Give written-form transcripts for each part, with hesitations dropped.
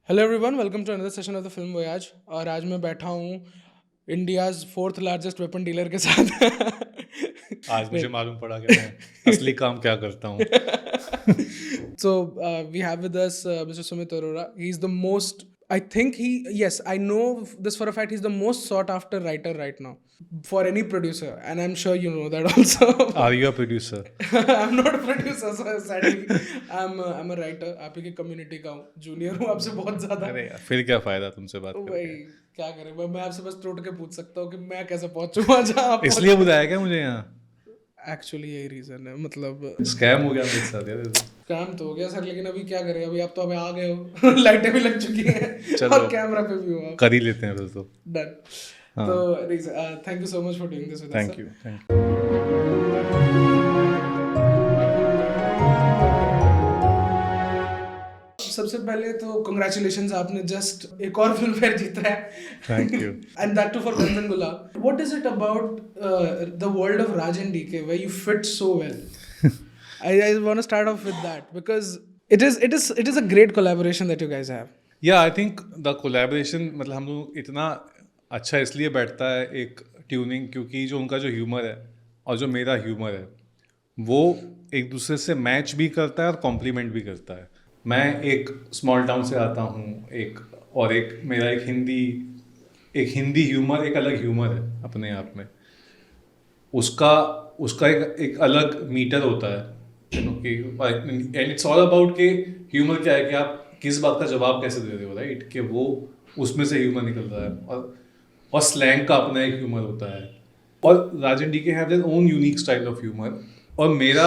Hello everyone, welcome to another session of the film voyage. और आज मैं बैठा हूँ India's fourth largest weapon dealer के साथ। आज नहीं। मुझे मालूम पड़ा कि मैं असली काम क्या करता हूँ। So we have with us Mr. Sumit Arora. He's the most, I think yes, I know this for a fact. He's the most sought after writer right now for any producer, and I'm sure you know that also. Are you a producer? I'm not a producer, so sadly, I'm a writer. आप ही की community का हूँ, junior हूँ आपसे बहुत ज़्यादा। अरे यार, फिर क्या फ़ायदा तुमसे बात वही, करके। क्या करें, मैं आपसे बस टोट के पूछ सकता हूँ कि मैं कैसे पहुंचूं वहां जहाँ आप पहुंच इसलिए गए। बुलाया क्या मुझे यहाँ? एक्चुअली यही रीजन है, मतलब स्कैम हो गया मेरे साथ यार ये तो। काम तो हो गया सर, लेकिन अभी क्या करें, अभी आप तो अभी आ गए हो। लाइटें भी लग चुकी हैं चलो और कैमरा पे भी हो आप। कर ही लेते हैं फिर तो। डन। तो हाँ, thank you so much for doing this with us thank sir. You thank you. सबसे पहले तो कंग्रेचुलेशंस, आपने जस्ट एक और फिल्म फेयर जीता है। Thank you. And that too for Kanchan Gulab. What is it about the world of Raj and DK where you fit so well? I want to start off with that because it is a great collaboration that you guys have. या I think the collaboration मतलब हम लोग इतना अच्छा इसलिए बैठता है एक ट्यूनिंग, क्योंकि जो उनका जो ह्यूमर है और जो मेरा ह्यूमर है वो एक दूसरे से मैच भी करता है और कॉम्प्लीमेंट भी करता है। मैं एक स्मॉल टाउन से आता हूँ, एक मेरा एक हिंदी ह्यूमर एक अलग ह्यूमर है अपने आप में। उसका उसका एक अलग मीटर होता है, यू नो कि एंड इट्स ऑल अबाउट के ह्यूमर क्या है कि आप किस बात का जवाब कैसे दे रहे हो, राइट? कि वो उसमें से ह्यूमर निकल रहा है और स्लैंग का अपना एक ह्यूमर होता है। और राजन डी के have their own unique style of humour, और मेरा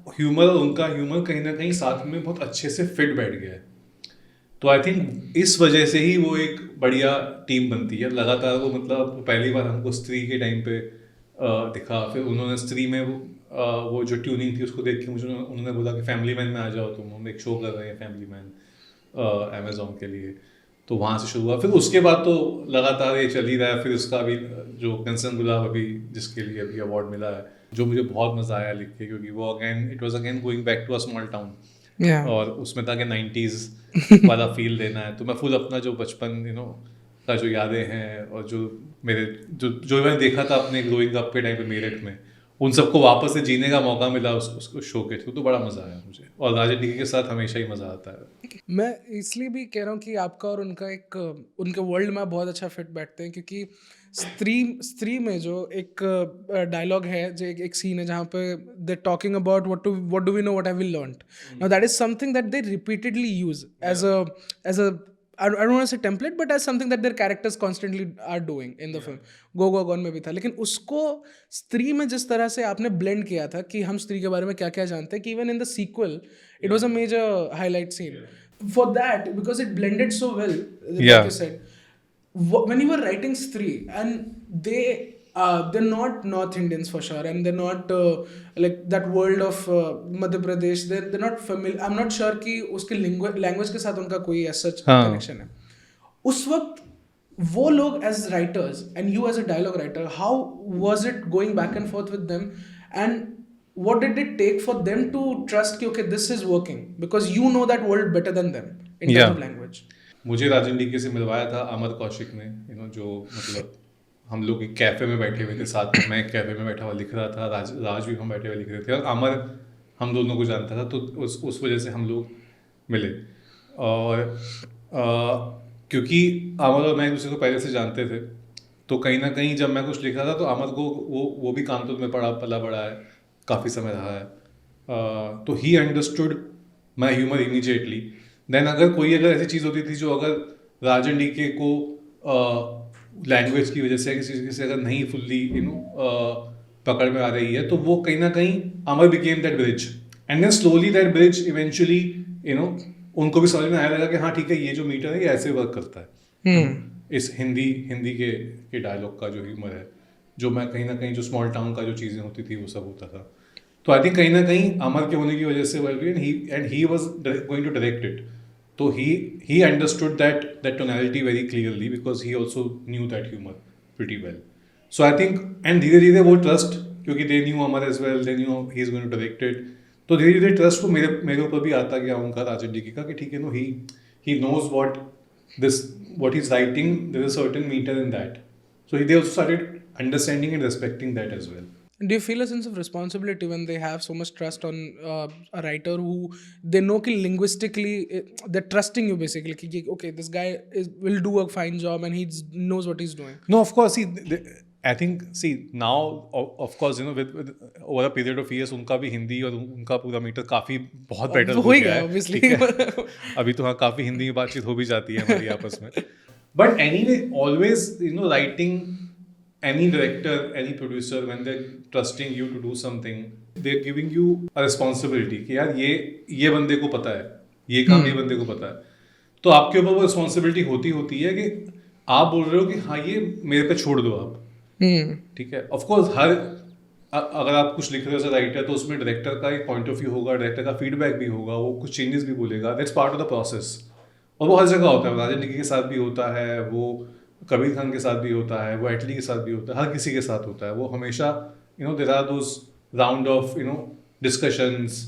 ह्यूमर और उनका ह्यूमर कहीं ना कहीं साथ में बहुत अच्छे से फिट बैठ गया है। तो आई थिंक इस वजह से ही वो एक बढ़िया टीम बनती है लगातार। वो मतलब पहली बार हमको स्त्री के टाइम पे दिखा, फिर उन्होंने स्त्री में वो जो ट्यूनिंग थी उसको देख के मुझे उन्होंने बोला कि फैमिली मैन में आ जाओ तुम, हम एक शो कर रहे हैं फैमिली मैन अमेजोन के लिए। तो वहाँ से शुरू हुआ, फिर उसके बाद तो लगातार ये चल ही रहा है। फिर उसका अभी जो कंचन गुलाब अभी जिसके लिए अभी अवार्ड मिला है, जो मुझे बहुत मज़ा आया लिख के, क्योंकि वो again it was again going back to a small town. Yeah. और उसमें था कि 90s वाला फील देना है, तो मैं फुल अपना जो बचपन का जो यादें हैं और जो मेरे जो मैंने देखा था अपने ग्रोइंग अप के टाइम पे मेरठ में, उन सबको वापस से जीने का मौका मिला उस शो के थ्रू। तो बड़ा मज़ा आया मुझे, और राजन डी के साथ हमेशा ही मज़ा आता है। मैं इसलिए भी कह रहा हूँ कि आपका और उनका एक उनके वर्ल्ड में बहुत अच्छा फिट बैठते हैं, क्योंकि स्त्री स्त्री में जो एक डायलॉग है, जो एक सीन है जहाँ पे they talking about what do we know what have we learned. Now that is something that they repeatedly use as a I don't want to say template, but as something that their characters constantly are doing in the film. Go Gone में भी था, लेकिन उसको स्त्री में जिस तरह से आपने ब्लेंड किया था कि हम स्त्री के बारे में क्या क्या जानते हैं, कि even in the sequel it was a major highlight scene for that because it blended so well, या like you said. When you were writing Stree, and they're not North Indians for sure, and they're not like that world of Madhya Pradesh. They're not familiar. I'm not sure कि उसके language के साथ उनका कोई as such हाँ, connection है उस वक्त। वो लोग as writers and you as a dialogue writer, how was it going back and forth with them, and what did it take for them to trust कि okay, this is working because you know that world better than them in या terms of language? मुझे राजन D के से मिलवाया था अमर कौशिक ने, जो मतलब हम लोग एक कैफ़े में बैठे हुए थे साथ में। मैं एक कैफ़े में बैठा हुआ लिख रहा था, राज भी हम बैठे हुए लिख रहे थे, और अमर हम दोनों को जानता था, तो उस वजह से हम लोग मिले। और क्योंकि अमर और मैं एक दूसरे को पहले से जानते थे, तो कहीं ना कहीं जब मैं कुछ लिख रहा था तो अमर को वो भी कानपुर में पला बड़ा है, काफ़ी समय रहा है। तो he understood my humour immediately. Then अगर ऐसी चीज़ होती थी जो अगर राजन डी के को लैंग्वेज की वजह से किसी चीज़ से अगर नहीं फुल्ली पकड़ में आ रही है, तो वो कहीं ना कहीं Amar became that bridge, and then slowly that bridge eventually उनको भी समझ में आया लगा कि हाँ ठीक है, ये जो मीटर है ये ऐसे वर्क करता है। इस हिंदी के डायलॉग का जो ह्यूमर है, जो मैं कहीं ना कहीं जो स्मॉल टाउन का जो चीज़ें होती थी वो सब होता था। तो आई थिंक कहीं ना कहीं अमर के होने की वजह से ही was going to direct it, तो he understood that tonality very clearly because he also knew that humour pretty well. So I think and धीरे धीरे वो ट्रस्ट, क्योंकि they knew Amar as well, they knew he is going to direct it, तो धीरे धीरे trust वो मेरे ऊपर भी आता गया उनका, राजन डी का, कि ठीक है no he knows this what he's writing, there is a certain meter in that. So they also started understanding and respecting that as well. Do you feel a sense of responsibility when they have so much trust on a writer who they know कि linguistically they're trusting you basically कि okay, this guy will do a fine job and he knows what he's doing? No, of course, see, I think, see, now, of course, with over a period of years, उनका भी हिंदी और उनका पूरा metre काफ़ी बहुत better हो हो ही गया गया है, obviously. ठीक है? अभी तो हाँ काफ़ी हिंदी में बातचीत हो भी जाती है हमारी आपस में. But anyway, always, writing, any director, any producer, when they're trusting you to do something, they're giving you a responsibility कि यार ये बंदे को पता है, ये काम ये बंदे को पता है. तो आपके ऊपर वो रिस्पॉन्सिबिलिटी होती है कि आप बोल रहे हो कि हाँ ये मेरे पे छोड़ दो आप, ठीक है. ऑफ कोर्स अगर आप कुछ लिख रहे हो एज अ राइटर तो उसमें डायरेक्टर का एक पॉइंट ऑफ व्यू होगा, डायरेक्टर का फीडबैक भी होगा, वो कुछ चेंजेस भी बोलेगा, that's part of the process. और वो हर जगह होता है, राजन निकी के साथ भी होता है, वो कबीर खान के साथ भी होता है, वो एटली के साथ भी होता है, हर किसी के साथ होता है. वो हमेशा there are those round of discussions,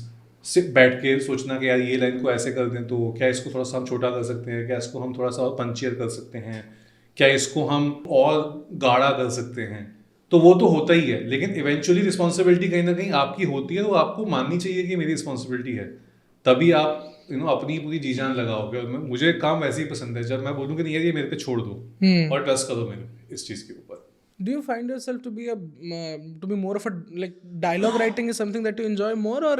बैठ के सोचना कि यार ये लाइन को ऐसे कर दें तो क्या इसको थोड़ा सा हम छोटा कर सकते हैं, क्या इसको हम थोड़ा सा और पंचियर कर सकते हैं, क्या इसको हम और गाढ़ा कर सकते हैं. तो वो तो होता ही है, लेकिन इवेंचुअली रिस्पॉन्सिबिलिटी कहीं ना कहीं आपकी होती है, तो आपको माननी चाहिए कि मेरी रिस्पॉन्सिबिलिटी है. तभी आप अपनी पूरी जी जान लगाओगे. और मुझे काम वैसे ही पसंद है जब मैं बोलूँ कि नहीं यार ये मेरे पे छोड़ दो और ट्रस्ट करो मेरे इस चीज़ के ऊपर. Do you find yourself to be more of a like dialogue writing is something that you enjoy more or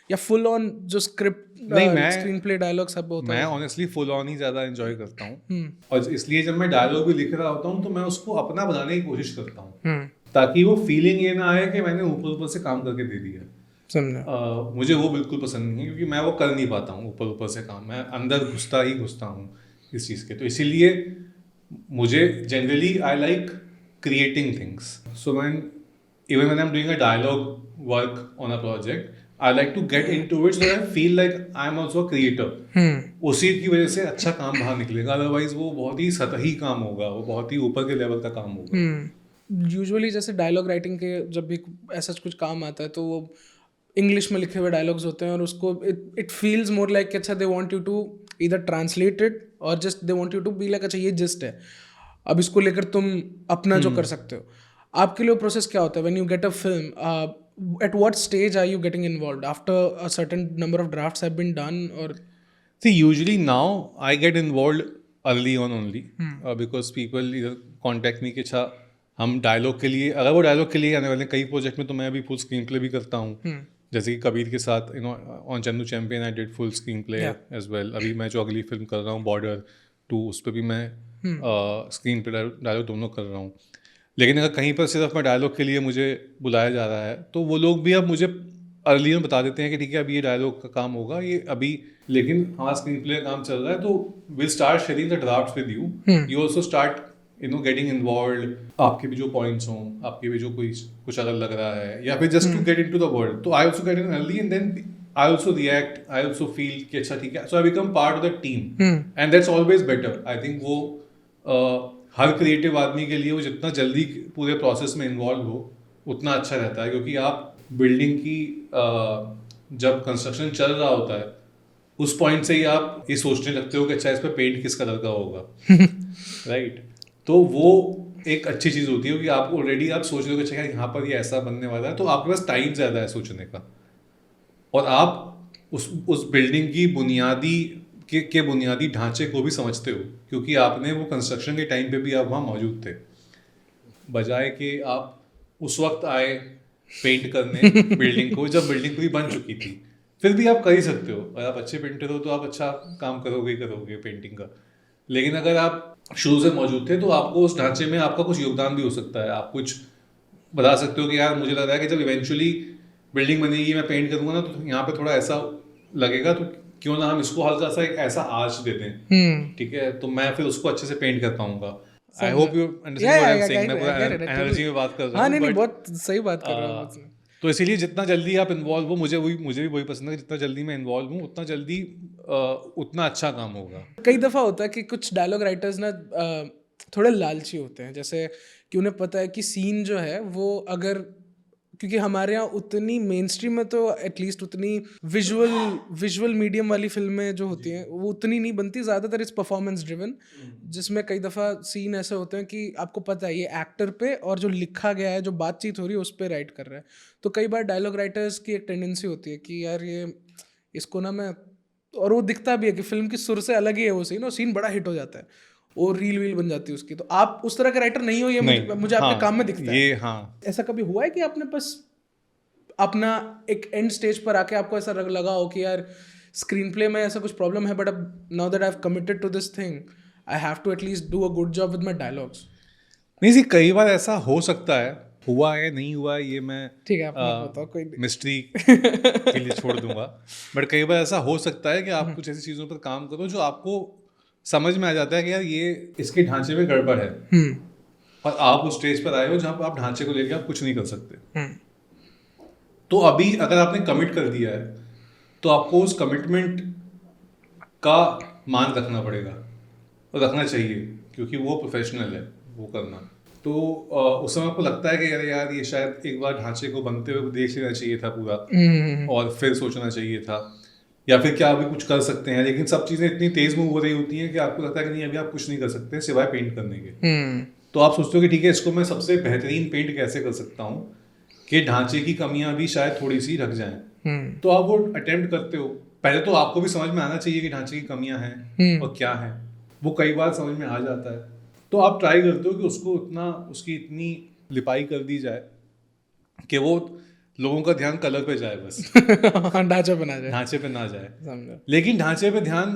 या full on जो script नहीं, मैं screenplay dialogue सब होता मैं है? ऑनेस्टली फुल ऑन ही ज़्यादा एंजॉय करता हूँ. और इसलिए जब मैं डायलॉग भी लिख रहा होता हूँ तो मैं उसको अपना बनाने की कोशिश करता हूँ, ताकि वो फीलिंग ये ना आए कि मैंने ऊपर ऊपर से काम करके दे दिया. समझा. मुझे वो बिल्कुल पसंद नहीं है, क्योंकि मैं वो कर नहीं पाता हूँ ऊपर ऊपर से काम. मैं अंदर घुसता हूँ इस चीज़ के. तो इसीलिए मुझे generally I like creating things. So even when I'm doing a dialogue work on a project, I like to get into it so that I feel like I'm also a creator. उसी की वजह से अच्छा काम बाहर निकलेगा, otherwise वो बहुत ही सतही काम होगा, वो बहुत ही ऊपर के लेवल का काम होगा. यूजुअली जैसे डायलॉग राइटिंग के जब भी ऐसा कुछ काम आता है तो वो इंग्लिश में लिखे हुए डायलॉग्स होते हैं और उसको इट फील्स मोर लाइक अच्छा they want you to either translate it और just they want you to be like अच्छा ये जस्ट है, अब इसको लेकर तुम अपना जो कर सकते हो. आपके लिए प्रोसेस क्या होता है when you get a film? At what stage are you getting involved after a certain number of drafts have been done? और See, usually now I get involved early on only, because people either contact me कि अच्छा हम dialogue के लिए, अगर वो dialogue के लिए आने वाले कई प्रोजेक्ट में तो मैं अभी फुल स्क्रीन प्ले भी करता हूँ. जैसे कि कबीर के साथ on Chandu champion I did full screenplay as well. अभी मैं जो अगली फिल्म कर रहा हूँ बॉर्डर 2, उस पर भी मैं स्क्रीन पे डायलॉग दोनों कर रहा हूँ. लेकिन अगर कहीं पर सिर्फ मैं डायलॉग के लिए मुझे बुलाया जा रहा है तो वो लोग भी अब मुझे अर्ली में बता देते हैं कि ठीक है अभी ये डायलॉग का काम होगा ये अभी, लेकिन हमारा स्क्रीन प्ले का काम चल रहा है तो will start sharing the drafts with you. You also start getting involve. आपके भी जो पॉइंट्स हों, आपके भी जो कुछ अगर लग रहा है या फिर just to get into the world, तो I also get in early and then I also react, I also feel कि अच्छा ठीक है, so I become part of the team, and that's always better. I think वो हर creative आदमी के लिए वो जितना जल्दी पूरे प्रोसेस में इन्वॉल्व हो उतना अच्छा रहता है, क्योंकि आप बिल्डिंग की जब कंस्ट्रक्शन चल रहा होता है उस पॉइंट से ही आप ये सोचने लगते हो कि अच्छा इस पर पेंट किस कलर का होगा, राइट. तो वो एक अच्छी चीज़ होती है कि आप ऑलरेडी आप सोच रहे हो कि अच्छा यहाँ पर ये ऐसा बनने वाला है, तो आपके पास टाइम ज़्यादा है सोचने का, और आप उस बिल्डिंग की बुनियादी के बुनियादी ढांचे को भी समझते हो, क्योंकि आपने वो कंस्ट्रक्शन के टाइम पे भी आप वहाँ मौजूद थे, बजाय कि आप उस वक्त आए पेंट करने बिल्डिंग को जब बिल्डिंग पूरी बन चुकी थी. फिर भी आप कर ही सकते हो, अगर आप अच्छे पेंटर हो तो आप अच्छा काम करोगे पेंटिंग का. लेकिन अगर आप शुरू से मौजूद थे तो आपको उस ढांचे में आपका कुछ योगदान भी हो सकता है. आप कुछ बता सकते हो कि यार मुझे लग रहा है कि जब इवेंचुअली बिल्डिंग बनेगी मैं पेंट करूंगा ना तो यहाँ पे थोड़ा ऐसा लगेगा, तो क्यों ना हम इसको हल्का सा एक ऐसा आर्च दे दें, ठीक है, तो मैं फिर उसको अच्छे से पेंट कर पाऊंगा. I hope you understand what I am saying. मैं पूरा एनर्जी में बात कर रहा हूँ. नहीं, बहुत सही बात कर रहा हूँ. तो इसीलिए जितना जल्दी आप इन्वॉल्व हो, मुझे भी वही पसंद है कि जितना जल्दी मैं इन्वॉल्व हूँ उतना जल्दी उतना अच्छा काम होगा. कई दफ़ा होता है कि कुछ डायलॉग राइटर्स ना थोड़े लालची होते हैं, जैसे कि उन्हें पता है कि सीन जो है वो अगर क्योंकि हमारे यहाँ उतनी मेन स्ट्रीम में तो एटलीस्ट उतनी विजुअल मीडियम वाली फिल्में जो होती हैं वो उतनी नहीं बनती, ज़्यादातर इस परफॉर्मेंस ड्रिवन, जिसमें कई दफ़ा सीन ऐसे होते हैं कि आपको पता है ये एक्टर पे और जो लिखा गया है, जो बातचीत हो रही है उस पर राइट कर रहा है। तो कई बार डायलॉग राइटर्स की एक टेंडेंसी होती है कि यार ये इसको ना मैं, और वो दिखता भी है कि फिल्म की सुर से अलग ही है वो सीन, और सीन बड़ा हिट हो जाता है और रील वील बन जाती है उसकी। तो आप उस तरह के राइटर नहीं हो, ये मुझे आपके काम में दिखता है। ये हाँ, ऐसा कभी हुआ है कि आपने बस अपना एक एंड स्टेज पर आके आपको ऐसा लगा हो कि यार स्क्रीन प्ले में ऐसा कुछ प्रॉब्लम है, बट अब now that I have committed to this thing I have to at least do a good job with my dialogues? नहीं जी, कई बार ऐसा हो सकता है, हुआ है नहीं हुआ है ये मैं ठीक है, आप मत बताओ, कोई मिस्ट्री के लिए छोड़ दूंगा। बट कई बार ऐसा हो सकता है कि आप कुछ ऐसी चीज़ों पर काम करो जो आपको समझ में आ जाता है कि यार ये इसके ढांचे में गड़बड़ है, और आप उस स्टेज पर आए हो जहाँ पर आप ढांचे को लेकर आप कुछ नहीं कर सकते। तो अभी अगर आपने कमिट कर दिया है तो आपको उस कमिटमेंट का मान रखना पड़ेगा, और रखना चाहिए, क्योंकि वो प्रोफेशनल है वो करना। तो उस समय आपको लगता है कि अरे यार ये शायद एक बार ढांचे को बनते हुए देख लेना चाहिए था पूरा, और फिर सोचना चाहिए था, या फिर क्या अभी कुछ कर सकते हैं। लेकिन सब चीज़ें इतनी तेज मूव हो रही होती हैं कि आपको लगता है कि नहीं अभी आप कुछ नहीं कर सकते सिवाय पेंट करने के। तो आप सोचते हो कि ठीक है, इसको मैं सबसे बेहतरीन पेंट कैसे कर सकता हूँ कि ढांचे की कमियां भी शायद थोड़ी सी ढक जाएं। तो आप वो अटेम्प्ट करते हो। पहले तो आपको भी समझ में आना चाहिए कि ढांचे की कमियां हैं और क्या है, वो कई बार समझ में आ जाता है। तो आप ट्राई करते हो कि उसकी इतनी लिपाई कर दी जाए कि वो लोगों का ध्यान कलर पे जाए बस, ढांचे पे ना जाए, ढांचे पे ना जाए। समझा। लेकिन ढांचे पे ध्यान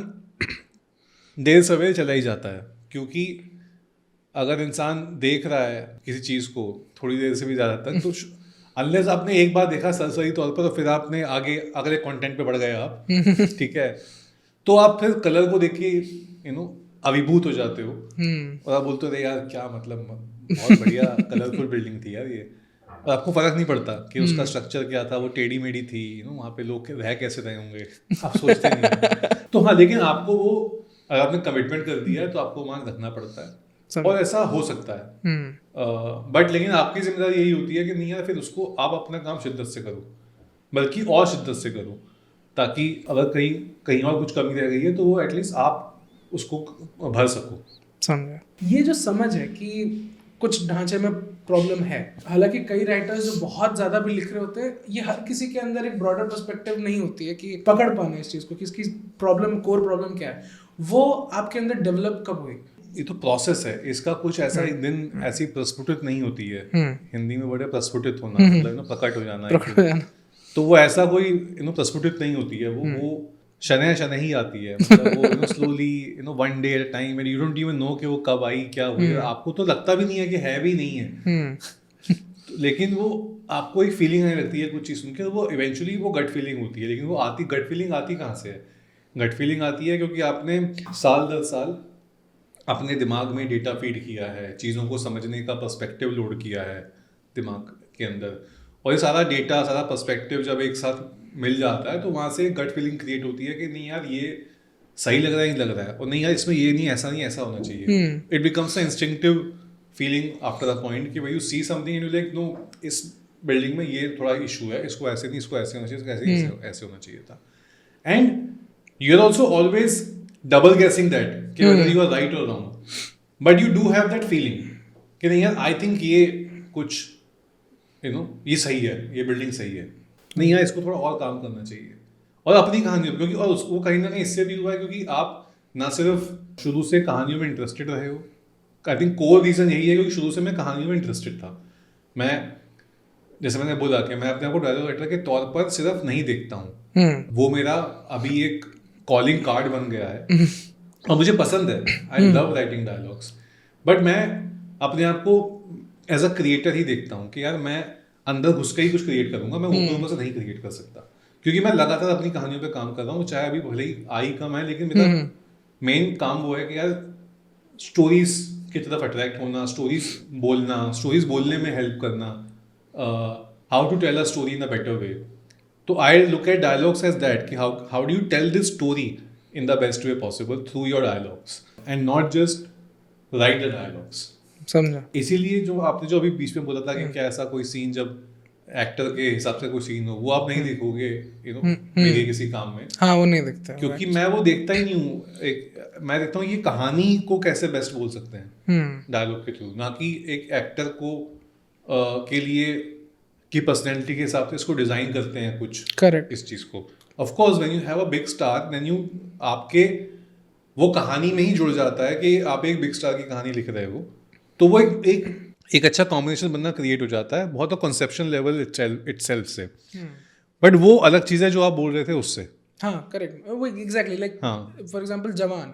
देर सवेरे चला ही जाता है, क्योंकि अगर इंसान देख रहा है किसी चीज़ को थोड़ी देर से भी ज़्यादा तक, तो अनलेस आपने एक बार देखा सरसरी तौर पर, तो फिर आपने आगे अगले कंटेंट पे बढ़ गए आप ठीक है, तो आप फिर कलर को देख के अभिभूत हो जाते हो, और आप बोलते हो यार क्या मतलब, बहुत बढ़िया कलरफुल बिल्डिंग थी यार ये। और आपको फर्क नहीं पड़ता कि उसका स्ट्रक्चर क्या था, वो टेढ़ी मेढ़ी थी, वहाँ पे लोग रह कैसे रहे होंगे, आप सोचते नहीं। तो हाँ, लेकिन आपको वो, अगर आपने कमिटमेंट कर दिया है तो आपको मान रखना पड़ता है, और ऐसा हो सकता है। बट लेकिन आपकी जिम्मेदारी यही होती है कि नहीं यार, फिर उसको आप अपना काम शिद्दत से करो, बल्कि और शिद्दत से करो, ताकि अगर कहीं और कुछ कमी रह गई है तो वो एटलीस्ट आप उसको भर सको। समझा। ये जो समझ है कि कुछ ढांचे में प्रॉब्लम है, हालांकि कई राइटर्स जो बहुत ज़्यादा भी लिख रहे होते हैं, ये हर किसी के अंदर एक ब्रॉडर पर्सपेक्टिव नहीं होती है कि पकड़ पाना इस चीज़ को कि इसकी प्रॉब्लम, कोर प्रॉब्लम क्या है। वो आपके अंदर डेवलप कब हुई? ये तो प्रोसेस है, इसका कुछ ऐसा एक दिन ऐसी प्रस्फुटित नहीं होती है। हिंदी में बड़े प्रस्फुटित होना मतलब प्रकट हो जाना, तो वो ऐसा कोई प्रस्फुटित नहीं होती है। वो शनह शनह ही आती है, मतलब वो slowly one day at time, and you don't even know कि वो कब आई, क्या हुई, आपको तो लगता भी नहीं है कि है भी नहीं है लेकिन वो आपको एक फीलिंग आने लगती है कुछ चीज़ सुन के, वो इवेंचुअली वो गट फीलिंग होती है। लेकिन वो गट फीलिंग आती कहाँ से है? गट फीलिंग आती है क्योंकि आपने साल दर साल अपने दिमाग में डेटा फीड किया है, चीज़ों को समझने का पर्सपेक्टिव लोड किया है दिमाग के अंदर, और ये सारा डेटा, सारा पर्सपेक्टिव जब एक साथ मिल जाता है तो वहाँ से गट फीलिंग क्रिएट होती है कि नहीं यार ये सही लग रहा है, नहीं लग रहा है, और नहीं यार इसमें ये नहीं, ऐसा होना चाहिए। It becomes a instinctive feeling after a point कि भाई you see something and you like no, इस बिल्डिंग में ये थोड़ा इशू है, इसको ऐसे नहीं, इसको ऐसे होना चाहिए, इसको ऐसे होना चाहिए था। And you are also always double guessing that कि whether you are right or wrong, but you do have that feeling कि नहीं यार आई थिंक ये कुछ ये सही है, ये बिल्डिंग सही है, नहीं यार इसको थोड़ा और काम करना चाहिए। और अपनी कहानियों, क्योंकि और उसको कहीं ना कहीं इससे भी हुआ है क्योंकि आप ना सिर्फ शुरू से कहानियों में इंटरेस्टेड रहे हो, आई थिंक कोर रीज़न यही है क्योंकि शुरू से मैं कहानियों में इंटरेस्टेड था। मैं, जैसे मैंने बोला कि मैं अपने आप को डायलॉग राइटर के तौर पर सिर्फ नहीं देखता हूँ, वो मेरा अभी एक कॉलिंग कार्ड बन गया है और मुझे पसंद है, I love writing dialogues. But मैं अपने आप को एज अ क्रिएटर ही देखता हूँ कि यार मैं अंदर घुस के ही कुछ क्रिएट करूँगा, मैं ऊपर से नहीं क्रिएट कर सकता, क्योंकि मैं लगातार अपनी कहानियों पे काम कर रहा हूँ, चाहे अभी भले ही आई कम है, लेकिन मेरा मेन काम वो है कि यार स्टोरीज की तरफ अट्रैक्ट होना, स्टोरीज बोलना, स्टोरीज बोलने में हेल्प करना, how to tell a story in a better way. तो I look at dialogues as that कि how do you tell this story in the best way possible through your dialogues and not just write the dialogues. समझा। इसीलिए जो आपने जो अभी बीच में बोला था कि क्या ऐसा कोई सीन जब एक्टर के हिसाब से कोई सीन हो, वो आप नहीं देखोगे मेरे किसी काम में, हाँ वो नहीं दिखता क्योंकि मैं वो देखता ही नहीं हूँ। मैं देखता हूँ ये कहानी को कैसे बेस्ट बोल सकते हैं डायलॉग के थ्रू, ना कि एक एक्टर को के लिए की पर्सनैलिटी के हिसाब से इसको डिज़ाइन करते हैं कुछ करेक्ट इस चीज़ को। Of course when you have a big star then you आपके वो कहानी में ही जुड़ जाता है कि आप एक बिग स्टार की कहानी लिख रहे हो, तो वो एक अच्छा कॉम्बिनेशन बनना क्रिएट हो जाता है बहुत कॉन्सेप्शन लेवल इटसेल्फ से। बट वो अलग चीज़ है जो आप बोल रहे थे उससे। हाँ करेक्ट वो एग्जैक्टली लाइक हाँ फॉर एग्जांपल जवान,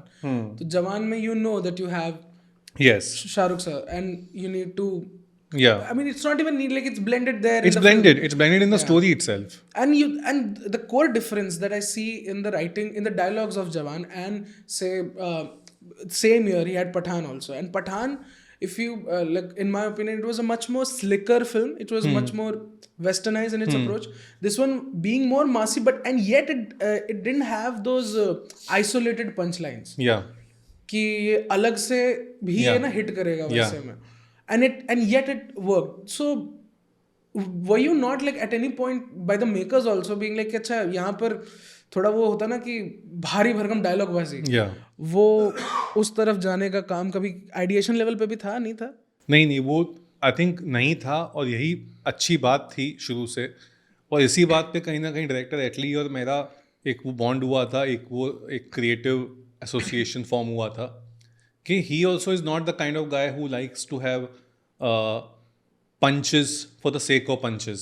तो जवान में you know that you have yes Shahrukh sir and you need to या I mean, it's not even need like it's blended there. it's in the blended film. it's blended in the Yeah. story itself. And the core difference that I see in the writing, in the dialogues of Jawan, and say same year he had Pathan also. And Pathan, if you like, in my opinion, it was a much more slicker film. It was much more westernized in its approach. This one being more massy, and yet it didn't have those isolated punchlines. Yeah. कि ये अलग से भी Yeah. है ना hit करेगा Yeah. वैसे में, and yet it worked. So were you not like at any point by the makers also being like अच्छा यहाँ पर थोड़ा वो होता ना कि भारी भरकम डायलॉग बाजी, Yeah. वो उस तरफ जाने का काम कभी आइडिएशन लेवल पे भी था नहीं था? नहीं वो आई थिंक नहीं था, और यही अच्छी बात थी शुरू से, और इसी बात पे कहीं ना कहीं डायरेक्टर एटली और मेरा एक वो बॉन्ड हुआ था, एक क्रिएटिव एसोसिएशन फॉर्म हुआ था कि he also is not the kind of guy who likes to have punches for the sake of punches.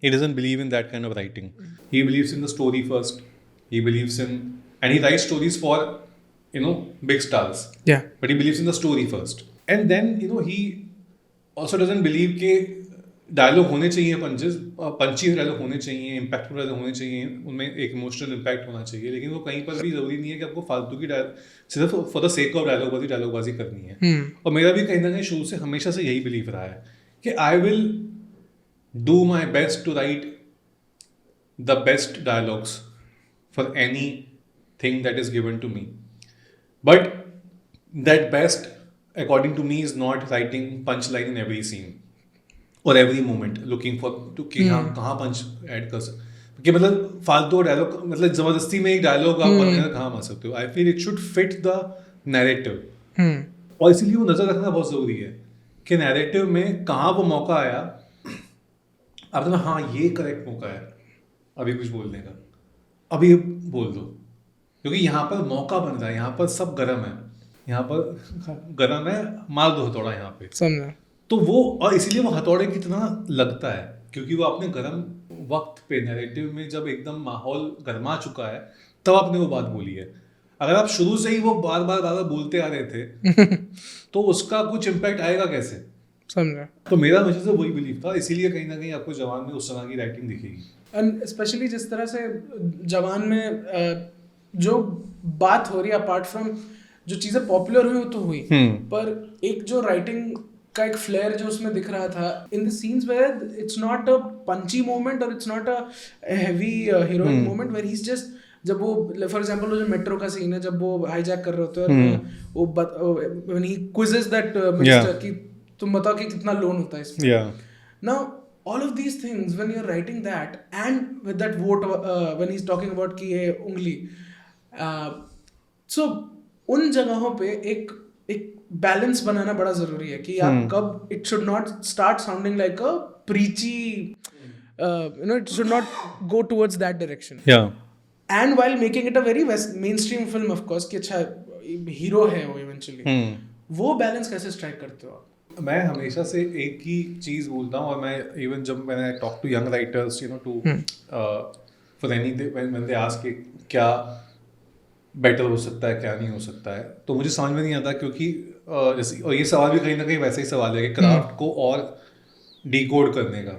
He doesn't believe in that kind of writing. He believes in the story first. He believes in, and he writes stories for big stars. Yeah. But he believes in the story first. And then he also doesn't believe कि dialogue होने चाहिए, पंची dialogue होने चाहिए, impactful dialogue होने चाहिए, उनमें एक emotional impact होना चाहिए, लेकिन वो कहीं पर भी ज़रूरी नहीं है कि आपको फालतू की सिर्फ फॉर द सेक ऑफ डायलॉगबाजी करनी है। और मेरा भी कहीं ना कहीं शुरू से हमेशा से यही बिलीव रहा है कि I will do my best to write the best dialogues for anything that is given to me, but that best according to me is not writing punch line in every scene और every moment looking for to कि हाँ कहाँ पंच add कर सकते, कि मतलब फालतू dialogue, मतलब जबरदस्ती में एक डायलॉग आप कहाँ मार सकते हो। I feel it should fit the narrative, और इसीलिए वो नज़र रखना बहुत ज़रूरी है कि नैरेटिव में कहाँ वो मौका आया, आप तो हाँ ये करेक्ट मौका है अभी कुछ बोलने का, अभी बोल दो, क्योंकि यहाँ पर मौका बन रहा है, यहाँ पर सब गर्म है, यहाँ पर गर्म है, मार दो हथौड़ा यहाँ पे, समझा? तो वो, और इसीलिए वो हथौड़े की तरह लगता है, क्योंकि वो अपने गर्म वक्त पे नैरेटिव में जब एकदम माहौल गर्मा चुका है तब आपने वो बात बोली है। अगर आप शुरू से ही वो बार बार बोलते आ रहे थे तो उसका कुछ इम्पैक्ट आएगा कैसे? समझा? तो मेरा हमेशा से वही बिलीव था, इसीलिए कहीं ना कहीं आपको जवान में उस तरह की राइटिंग दिखेगी। एंड स्पेशली जिस तरह से जवान में जो बात हो रही है, अपार्ट फ्रॉम जो चीज़ें पॉपुलर हुई वो तो हुई, पर एक जो राइटिंग का एक फ्लेयर जो उसमें दिख रहा था in the scenes where it's not a punchy moment और it's not a heavy heroic moment where he is just, जब वो फॉर एग्जांपल वो जो मेट्रो का सीन है जब वो हाईजैक कर रहे होते हैं और when he quizzes that minister कि तुम बताओ कि कितना लोन होता है इसमें। Now all of these things when you're writing that and with that vote when he's talking about कि ये उंगली, so उन जगहों पे एक बैलेंस बनाना बड़ा जरूरी है कि आप कब, it should not start sounding like a प्रीची, it should not go towards that direction, and while making it a very main stream film of course कि अच्छा हीरो है वो इवेंचुअली, वो बैलेंस कैसे स्ट्राइक करते हो आप? मैं हमेशा से एक ही चीज़ बोलता हूँ, और मैं इवन जब मैंने talk to young writers to for any when they ask क्या बेटर हो सकता है क्या नहीं हो सकता है, तो मुझे समझ में नहीं आता, क्योंकि जैसे, और ये सवाल भी कहीं ना कहीं वैसे ही सवाल है कि क्राफ्ट को और डिकोड करने का,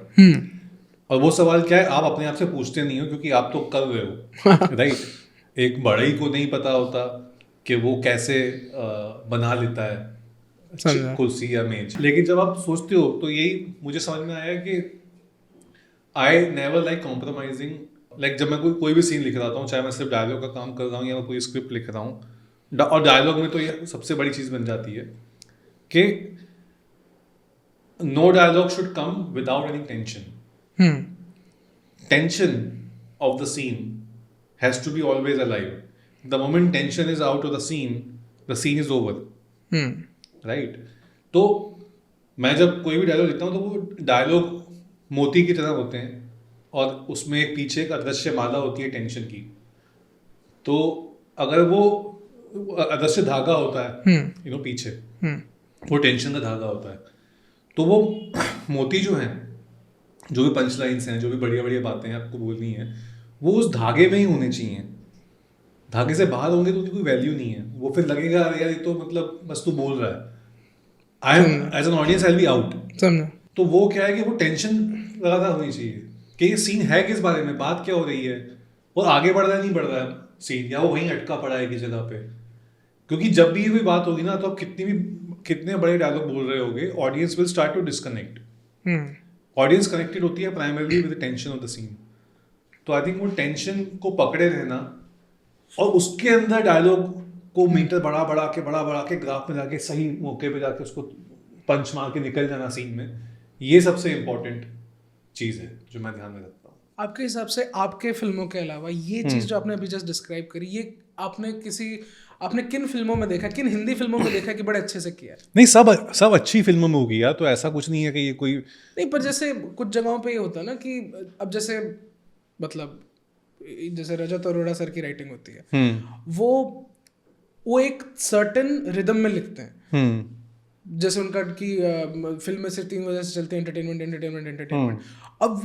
और वो सवाल क्या है, आप अपने आप से पूछते नहीं हो क्योंकि आप तो कर रहे हो राइट। एक बड़े को नहीं पता होता कि वो कैसे बना लेता है कुर्सी या मेज, लेकिन जब आप सोचते हो तो यही मुझे समझ में आया कि I never like compromising, like जब मैं कोई भी सीन लिख रहा हूँ, चाहे मैं सिर्फ डायलॉग का काम कर रहा हूँ या मैं पूरी स्क्रिप्ट लिख रहा हूँ, और डायलॉग में तो ये सबसे बड़ी चीज़ बन जाती है कि no dialogue should come without any tension, tension of the scene has to be always alive. The moment tension is out of the scene is over. Right? तो मैं जब कोई भी डायलॉग लिखता हूँ तो वो डायलॉग मोती की तरह होते हैं और उसमें एक पीछे एक अदृश्य माला होती है टेंशन की. तो अगर वो अदृश्य धागा होता है पीछे, वो टेंशन का धागा होता है, तो वो मोती जो हैं, जो भी पंच लाइन्स हैं, जो भी बढ़िया बढ़िया बातें हैं आपको बोलनी है, वो उस धागे में ही होने चाहिए. धागे से बाहर होंगे तो उनकी कोई वैल्यू नहीं है. वो फिर लगेगा यार ये तो मतलब बस तू बोल रहा है, I am as an audience I will be out. तो वो क्या है कि वो टेंशन लगातार होनी चाहिए कि ये सीन है किस बारे में, बात क्या हो रही है, और आगे बढ़ रहा है नहीं बढ़ रहा है सीन, या वो वहीं अटका पड़ा है किसी जगह पे. क्योंकि जब भी कोई बात होगी ना, तो आप कितने बड़े डायलॉग बोल रहे होगे, audience will start to disconnect. Audience connected होती है primarily with the tension of the scene. तो आई थिंक वो टेंशन को पकड़े रहना और उसके अंदर डायलॉग को मीटर बढ़ा के ग्राफ में जाके सही मौके पे जाके उसको पंच मार के निकल जाना सीन में, ये सबसे इम्पोर्टेंट चीज़ है जो मैं ध्यान में रखता हूँ. आपके हिसाब से आपके फिल्मों के अलावा ये चीज़ जो आपने अभी जस्ट डिस्क्राइब करी, ये आपने किन फिल्मों में देखा, किन हिंदी फिल्मों में देखा कि बड़े अच्छे से किया है? नहीं, सब अच्छी फिल्मों में होगी यार, तो ऐसा कुछ नहीं है कि ये कोई नहीं, पर जैसे कुछ जगहों पे ये होता है ना कि अब जैसे मतलब जैसे रजत अरोड़ा सर की राइटिंग होती है, वो एक सर्टेन रिदम में लिखते हैं. जैसे उनका कि फिल्म में सिर्फ 3 वजह से चलती है, एंटरटेनमेंट. अब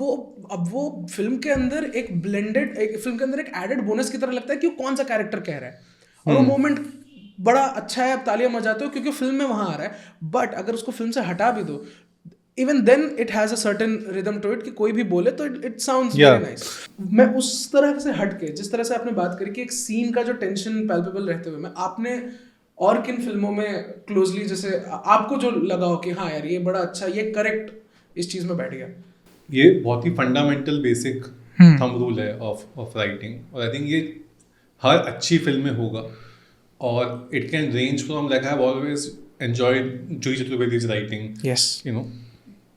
वो फिल्म के अंदर एक फिल्म के अंदर एक एडेड बोनस की तरह लगता है कि वो कौन सा कैरेक्टर कह रहा है, और वो मोमेंट बड़ा अच्छा है, आप तालियां बजाते हो क्योंकि फिल्म में वहां आ रहा है. बट अगर उसको फिल्म से हटा भी दो, even then it has a certain rhythm to it कि कोई भी बोले तो इट साउंड्स वेरी नाइस. मैं उस तरह से हट के, जिस तरह से आपने बात करी कि एक सीन का जो टेंशन पैल्पेबल रहते हुए, मैं आपने और किन फिल्मों में क्लोजली जैसे आपको जो लगा हो कि हाँ यार ये बड़ा अच्छा, ये करेक्ट इस चीज में बैठ गया? ये बहुत ही फंडामेंटल बेसिक थंब रूल है ऑफ राइटिंग, और आई थिंक ये हर अच्छी फिल्म में होगा. और it can range from, like I have always enjoyed Juhi Chaturvedi's writing. Yes,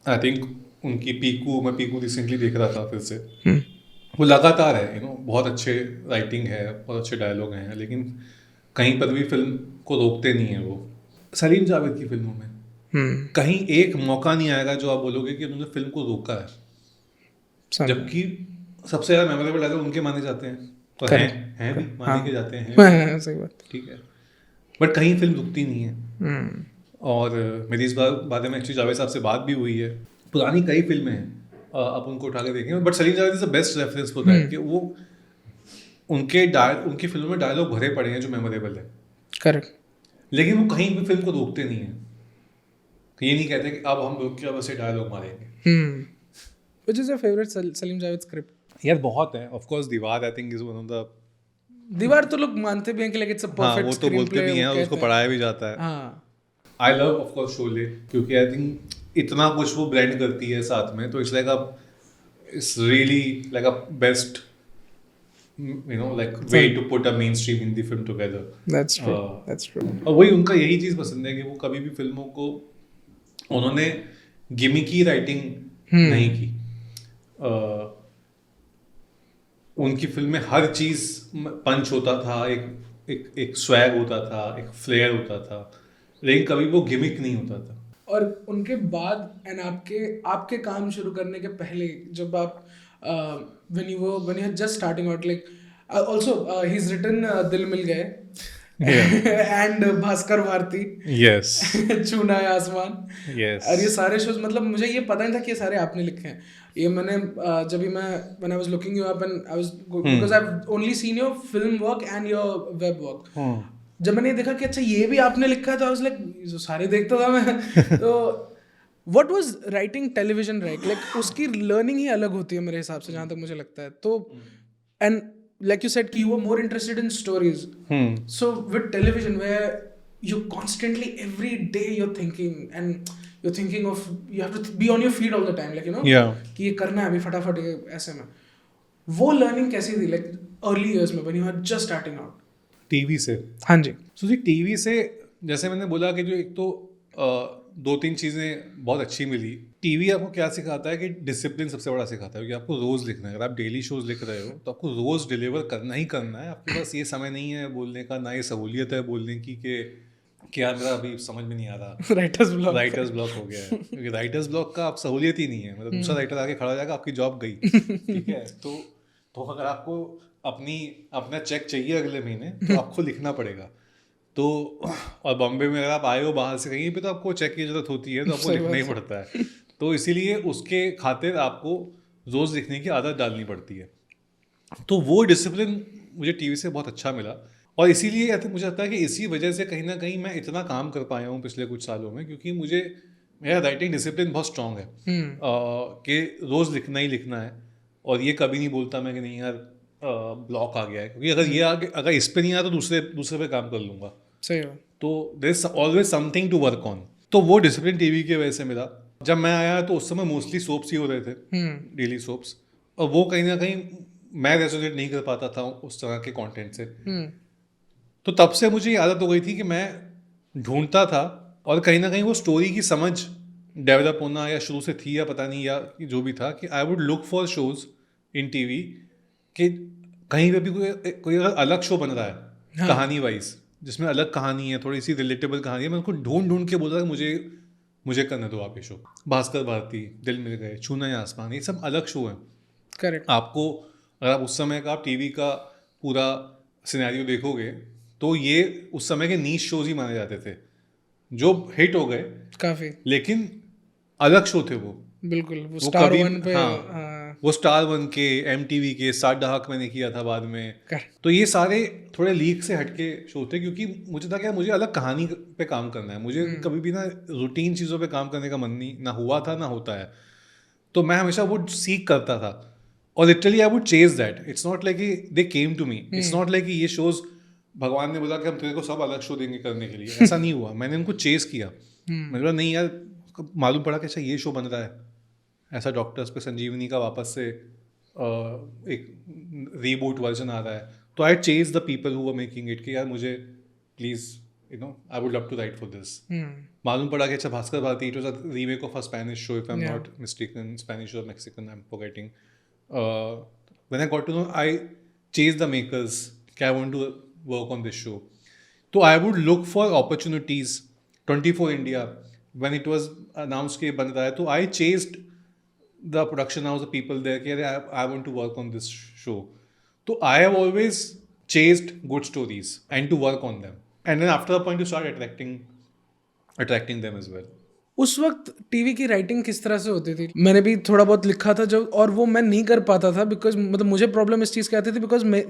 I think मैं पीकू रिसेंटली देख रहा था फिर से. वो लगातार है, बहुत अच्छे राइटिंग है, बहुत अच्छे डायलॉग हैं, लेकिन कहीं पर भी फिल्म को रोकते नहीं है वो. सलीम जावेद की फिल्मों में कहीं एक मौका नहीं आएगा जो आप बोलोगे कि उन्होंने फिल्म को रोका है, जबकि सबसे ज़्यादा मेमोरेबल डायलॉग उनके माने जाते हैं, तो हैं भी माने के जाते हैं. सही बात, ठीक है, बट कहीं फिल्म रुकती नहीं है. और मेरी इस बारे में एक्चुअली जावेद साहब से बात भी हुई है. पुरानी कई फिल्में हैं, आप उनको उठा के देखेंगे, but Salim Javed is the best reference for that कि वो उनकी फिल्मों में डायलॉग भरे पड़े हैं जो मेमोरेबल है. करेक्ट. लेकिन वो कहीं भी फिल्म को रोकते नहीं है. ये नहीं कहते कि अब हम रोक के अब ऐसे डायलॉग मारेंगे. Which is your favourite Salim Javed script? यार बहुत है, ऑफ कोर्स दीवार I think is one of the. दीवार तो लोग मानते भी हैं कि लाइक इट्स अ परफेक्ट, वो तो बोलते भी हैं और उसको पढ़ाया भी जाता है. हाँ, I love of course Sholay, क्योंकि आई थिंक इतना कुछ वो ब्लेंड करती है साथ में, तो it's really like a best like way to put a mainstream Hindi film together. That's true. और वही उनका यही चीज़ पसंद है कि वो कभी भी फिल्मों को उन्होंने गिमिकी राइटिंग नहीं की. उनकी फिल्म में हर चीज़ पंच होता था, एक स्वैग होता था, एक फ्लेयर होता था, लेकिन कभी वो गिमिक नहीं होता था. और उनके बाद एंड आपके काम शुरू करने के पहले जब आप when you were just starting out, like also he's written दिल मिल गए and भास्कर भारती, yes, छूना है आसमान, yes, और ये सारे शोज, मतलब मुझे ये पता नहीं था कि ये सारे आपने लिखे हैं. ये मैंने जब भी when I was looking you up and I was because I've only seen your film work and your web work. जब मैंने देखा कि अच्छा ये भी आपने लिखा है, तो I was like सारे देखता था मैं. तो What was writing television like उसकी learning ही अलग होती है मेरे हिसाब से, जहाँ तक मुझे लगता है. तो and like you said कि you were more interested in stories. So with television where you constantly every day you're thinking and you're thinking of, you have to be on your feet all the time, like कि ये करना है अभी फटाफट ऐसे में. वो learning कैसी थी like early years में when you were just starting out? TV से. हाँ जी. So टीवी से जैसे मैंने बोला कि जो एक तो दो तीन चीज़ें बहुत अच्छी मिली। टीवी आपको क्या सिखाता है कि डिसिप्लिन सबसे बड़ा सिखाता है कि आपको रोज़ लिखना है। अगर आप डेली शोज़ लिख रहे हो तो आपको रोज़ डिलीवर करना ही करना है। आपके पास ये समय नहीं है बोलने का, ना ये सहूलियत है बोलने की कि यार मेरा अभी समझ में नहीं आ रहा, राइटर्स ब्लॉक। राइटर्स ब्लॉक हो गया है। क्योंकि राइटर्स ब्लॉक का आप सहूलियत ही नहीं है, मतलब दूसरा राइटर आके खड़ा हो जाएगा, आपकी जॉब गई। ठीक है, तो अगर आपको अपना चेक चाहिए अगले महीने तो आपको लिखना पड़ेगा। तो और बॉम्बे में अगर आप आए हो बाहर से कहीं पे तो आपको चेक की जरूरत होती है, तो आपको सही लिखना बात ही है। पड़ता है। तो इसीलिए उसके खातिर आपको रोज़ लिखने की आदत डालनी पड़ती है। तो वो डिसिप्लिन मुझे टीवी से बहुत अच्छा मिला, और इसीलिए आई थिंक मुझे लगता है कि इसी वजह से कहीं ना कहीं मैं इतना काम कर पाया हूँ पिछले कुछ सालों में, क्योंकि मेरा राइटिंग डिसिप्लिन बहुत स्ट्रांग है। कि रोज़ लिखना ही लिखना है, और ये कभी नहीं बोलता मैं कि नहीं यार ब्लॉक आ गया है, क्योंकि अगर इस पे नहीं आया तो दूसरे पे काम कर लूँगा। सही बात। तो there is always something to work on. तो वो डिसिप्लिन टीवी की वजह से मिला। जब मैं आया तो उस समय मोस्टली सोप्स ही हो रहे थे, डेली सोप्स, और वो कहीं ना कहीं मैं रेजोनेट नहीं कर पाता था उस तरह के कंटेंट से। तो तब से मुझे ये आदत हो गई थी कि मैं ढूंढता था, और कहीं ना कहीं वो स्टोरी की समझ डेवलप होना या शुरू से थी या पता नहीं, या जो भी था, कि आई would look for shows in TV कि कहीं पे भी कोई अगर अलग शो बन रहा है कहानी वाइज, जिसमें अलग कहानी है, थोड़ी सी रिलेटेबल कहानी है, मैं उनको ढूंढ ढूंढ के बोल रहा था मुझे करने दो आप ये शो। भास्कर भारती, दिल मिल गए, छूना या आसमान, ये सब अलग शो हैं। करेक्ट। आपको अगर आप उस समय का आप टीवी का पूरा सिनेरियो देखोगे तो ये उस समय के नीश शोज ही माने जाते थे, जो हिट हो गए, काफी। लेकिन अलग शो थे वो। बिल्कुल, वो वो स्टार कभी, वन पे। हाँ, वो स्टार वन के, एमटीवी के, सात दहाक मैंने किया था बाद में। करेक्ट। तो ये सारे थोड़े लीक से हटके शो थे, क्योंकि मुझे था क्या, मुझे अलग कहानी पे काम करना है। मुझे कभी भी ना रूटीन चीज़ों पे काम करने का मन नहीं ना हुआ था ना होता है। तो मैं हमेशा वो सीख करता था, और literally I would chase that. It's not like they came to me, it's not like ये शोज भगवान ने बोला कि हम तेरे को सब अलग शो देंगे करने के लिए, ऐसा नहीं हुआ। मैंने उनको चेज किया। मैंने बोला नहीं यार, मालूम पड़ा कि अच्छा ये शो बन रहा है, ऐसा डॉक्टर्स पे संजीवनी का वापस से एक रीबूट वर्जन आ रहा है, तो I chased the people who were making it कि यार मुझे please I would love to write for this. मालूम पड़ा कि अच्छा Bhaskar Bharti, it was a remake of a Spanish show, if I am Yeah. Not mistaken, Spanish और Mexican, I am forgetting. When I got to know, I chased the makers कि I want to work on this show. तो I would look for opportunities. 24 India when it was announce के बन रहा है, तो आई chased the production house, the people there, कि I want to work on this show. So I have always chased good stories and to work on them. And then after a point you start attracting them as well. उस वक्त TV की writing किस तरह से होती थी? मैंने भी थोड़ा बहुत लिखा था जो, और वो मैं नहीं कर पाता था बिकॉज मतलब मुझे प्रॉब्लम इस चीज़ की आती थी because I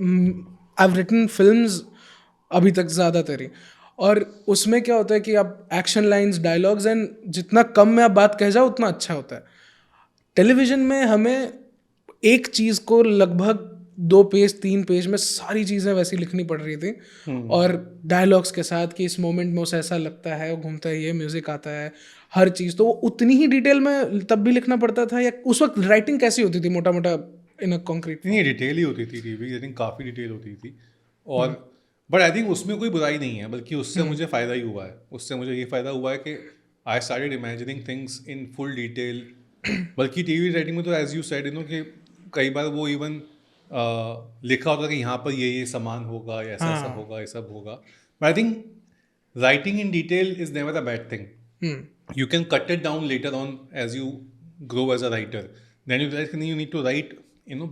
have written films अभी तक ज़्यादातर ही, और उसमें क्या होता है कि आप एक्शन लाइंस, डायलॉग्स एंड जितना कम में आप बात कह जाओ उतना अच्छा होता है। टेलीविज़न में हमें एक चीज़ को लगभग 2 पेज 3 पेज में सारी चीज़ें वैसी लिखनी पड़ रही थी, और डायलॉग्स के साथ कि इस मोमेंट में उसे ऐसा लगता है, वो घूमता है, ये म्यूज़िक आता है, हर चीज़ तो वो उतनी ही डिटेल में तब भी लिखना पड़ता था, या उस वक्त राइटिंग कैसी होती थी मोटा मोटा इन अ कॉन्क्रीट? नहीं, डिटेल ही होती थी टीवी, आई थिंक काफ़ी डिटेल होती थी। और बट आई थिंक उसमें कोई बुराई नहीं है, बल्कि उससे मुझे फ़ायदा ही हुआ है। उससे मुझे ये फ़ायदा हुआ है कि I started imagining things in full detail. बल्कि टीवी राइटिंग में तो एज यू सेड कि कई बार वो इवन लिखा होता है कि यहाँ पर ये सामान होगा, या ऐसा ऐसा होगा, ये सब होगा। But I think writing in detail is never a bad thing. You can cut it down later on as you grow as a writer. Then you need to write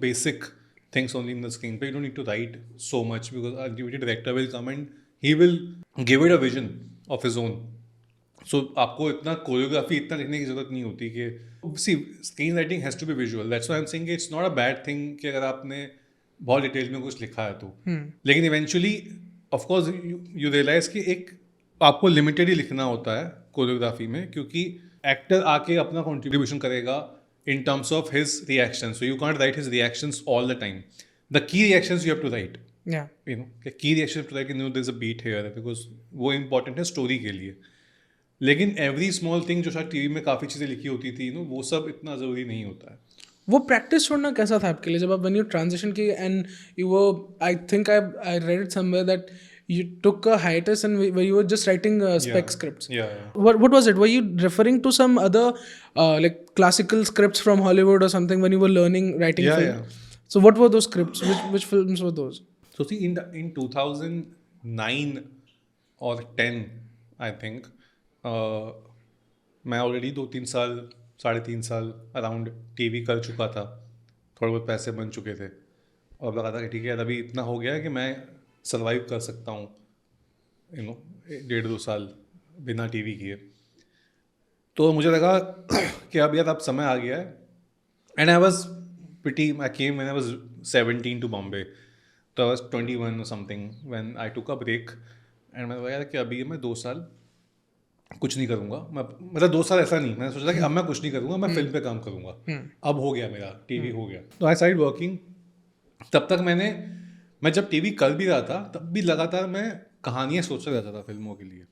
basic things only in the screenplay. You don't need to write so much, because ultimately director will come and he will give it a vision of his own. So आपको इतना choreography इतना लिखने की जरूरत नहीं होती कि see screen writing has to be visual. That's why I'm saying it's not a bad thing कि अगर आपने बहुत डिटेल में कुछ लिखा है तो, लेकिन eventually of course you realise कि एक आपको लिमिटेड ही लिखना होता है कोरियोग्राफी में, क्योंकि एक्टर आके अपना कंट्रीब्यूशन करेगा in terms of his reactions. So you can't write his reactions all the time. The key reactions you have to write. Yeah. Key reactions to write, there's a beat here, because वो important है story के लिए। लेकिन every small thing जो शायद TV में काफ़ी चीज़ें लिखी होती थी वो सब इतना ज़रूरी नहीं होता है। वो प्रैक्टिस छोड़ना कैसा था आपके लिए जब आप व्हेन यू ट्रांजिशन की एंड यू वो I think I read it somewhere that You took a hiatus and where you were just writing spec scripts. Yeah, yeah. What was it? Were you referring to some other like classical scripts from Hollywood or something when you were learning writing Yeah, film? yeah. So what were those scripts? Which films were those? So see, in 2009 or 10, I think, मैं already 2-3 साल 3.5 साल around TV कर चुका था, थोड़े बहुत पैसे बन चुके थे और लगा था कि ठीक है अभी इतना हो गया है कि मैं सर्वाइव कर सकता हूँ 1.5-2 साल बिना टीवी किए। तो मुझे लगा कि अब यार अब समय आ गया है। And I came when I was 17 to Bombay, तो आई वाज 21 और something when I took a break. And मैंने बोला यार कि अभी मैं 2 साल कुछ नहीं करूँगा, मैं मतलब 2 साल ऐसा नहीं, मैंने सोचा कि अब मैं कुछ नहीं करूँगा, मैं फिल्म पे काम करूँगा, अब हो गया मेरा टीवी हो गया। तो आई स्टार्टेड वर्किंग। तब तक मैं जब टीवी कर भी रहा था तब भी लगातार मैं कहानियाँ सोचता रहता था फिल्मों के लिए।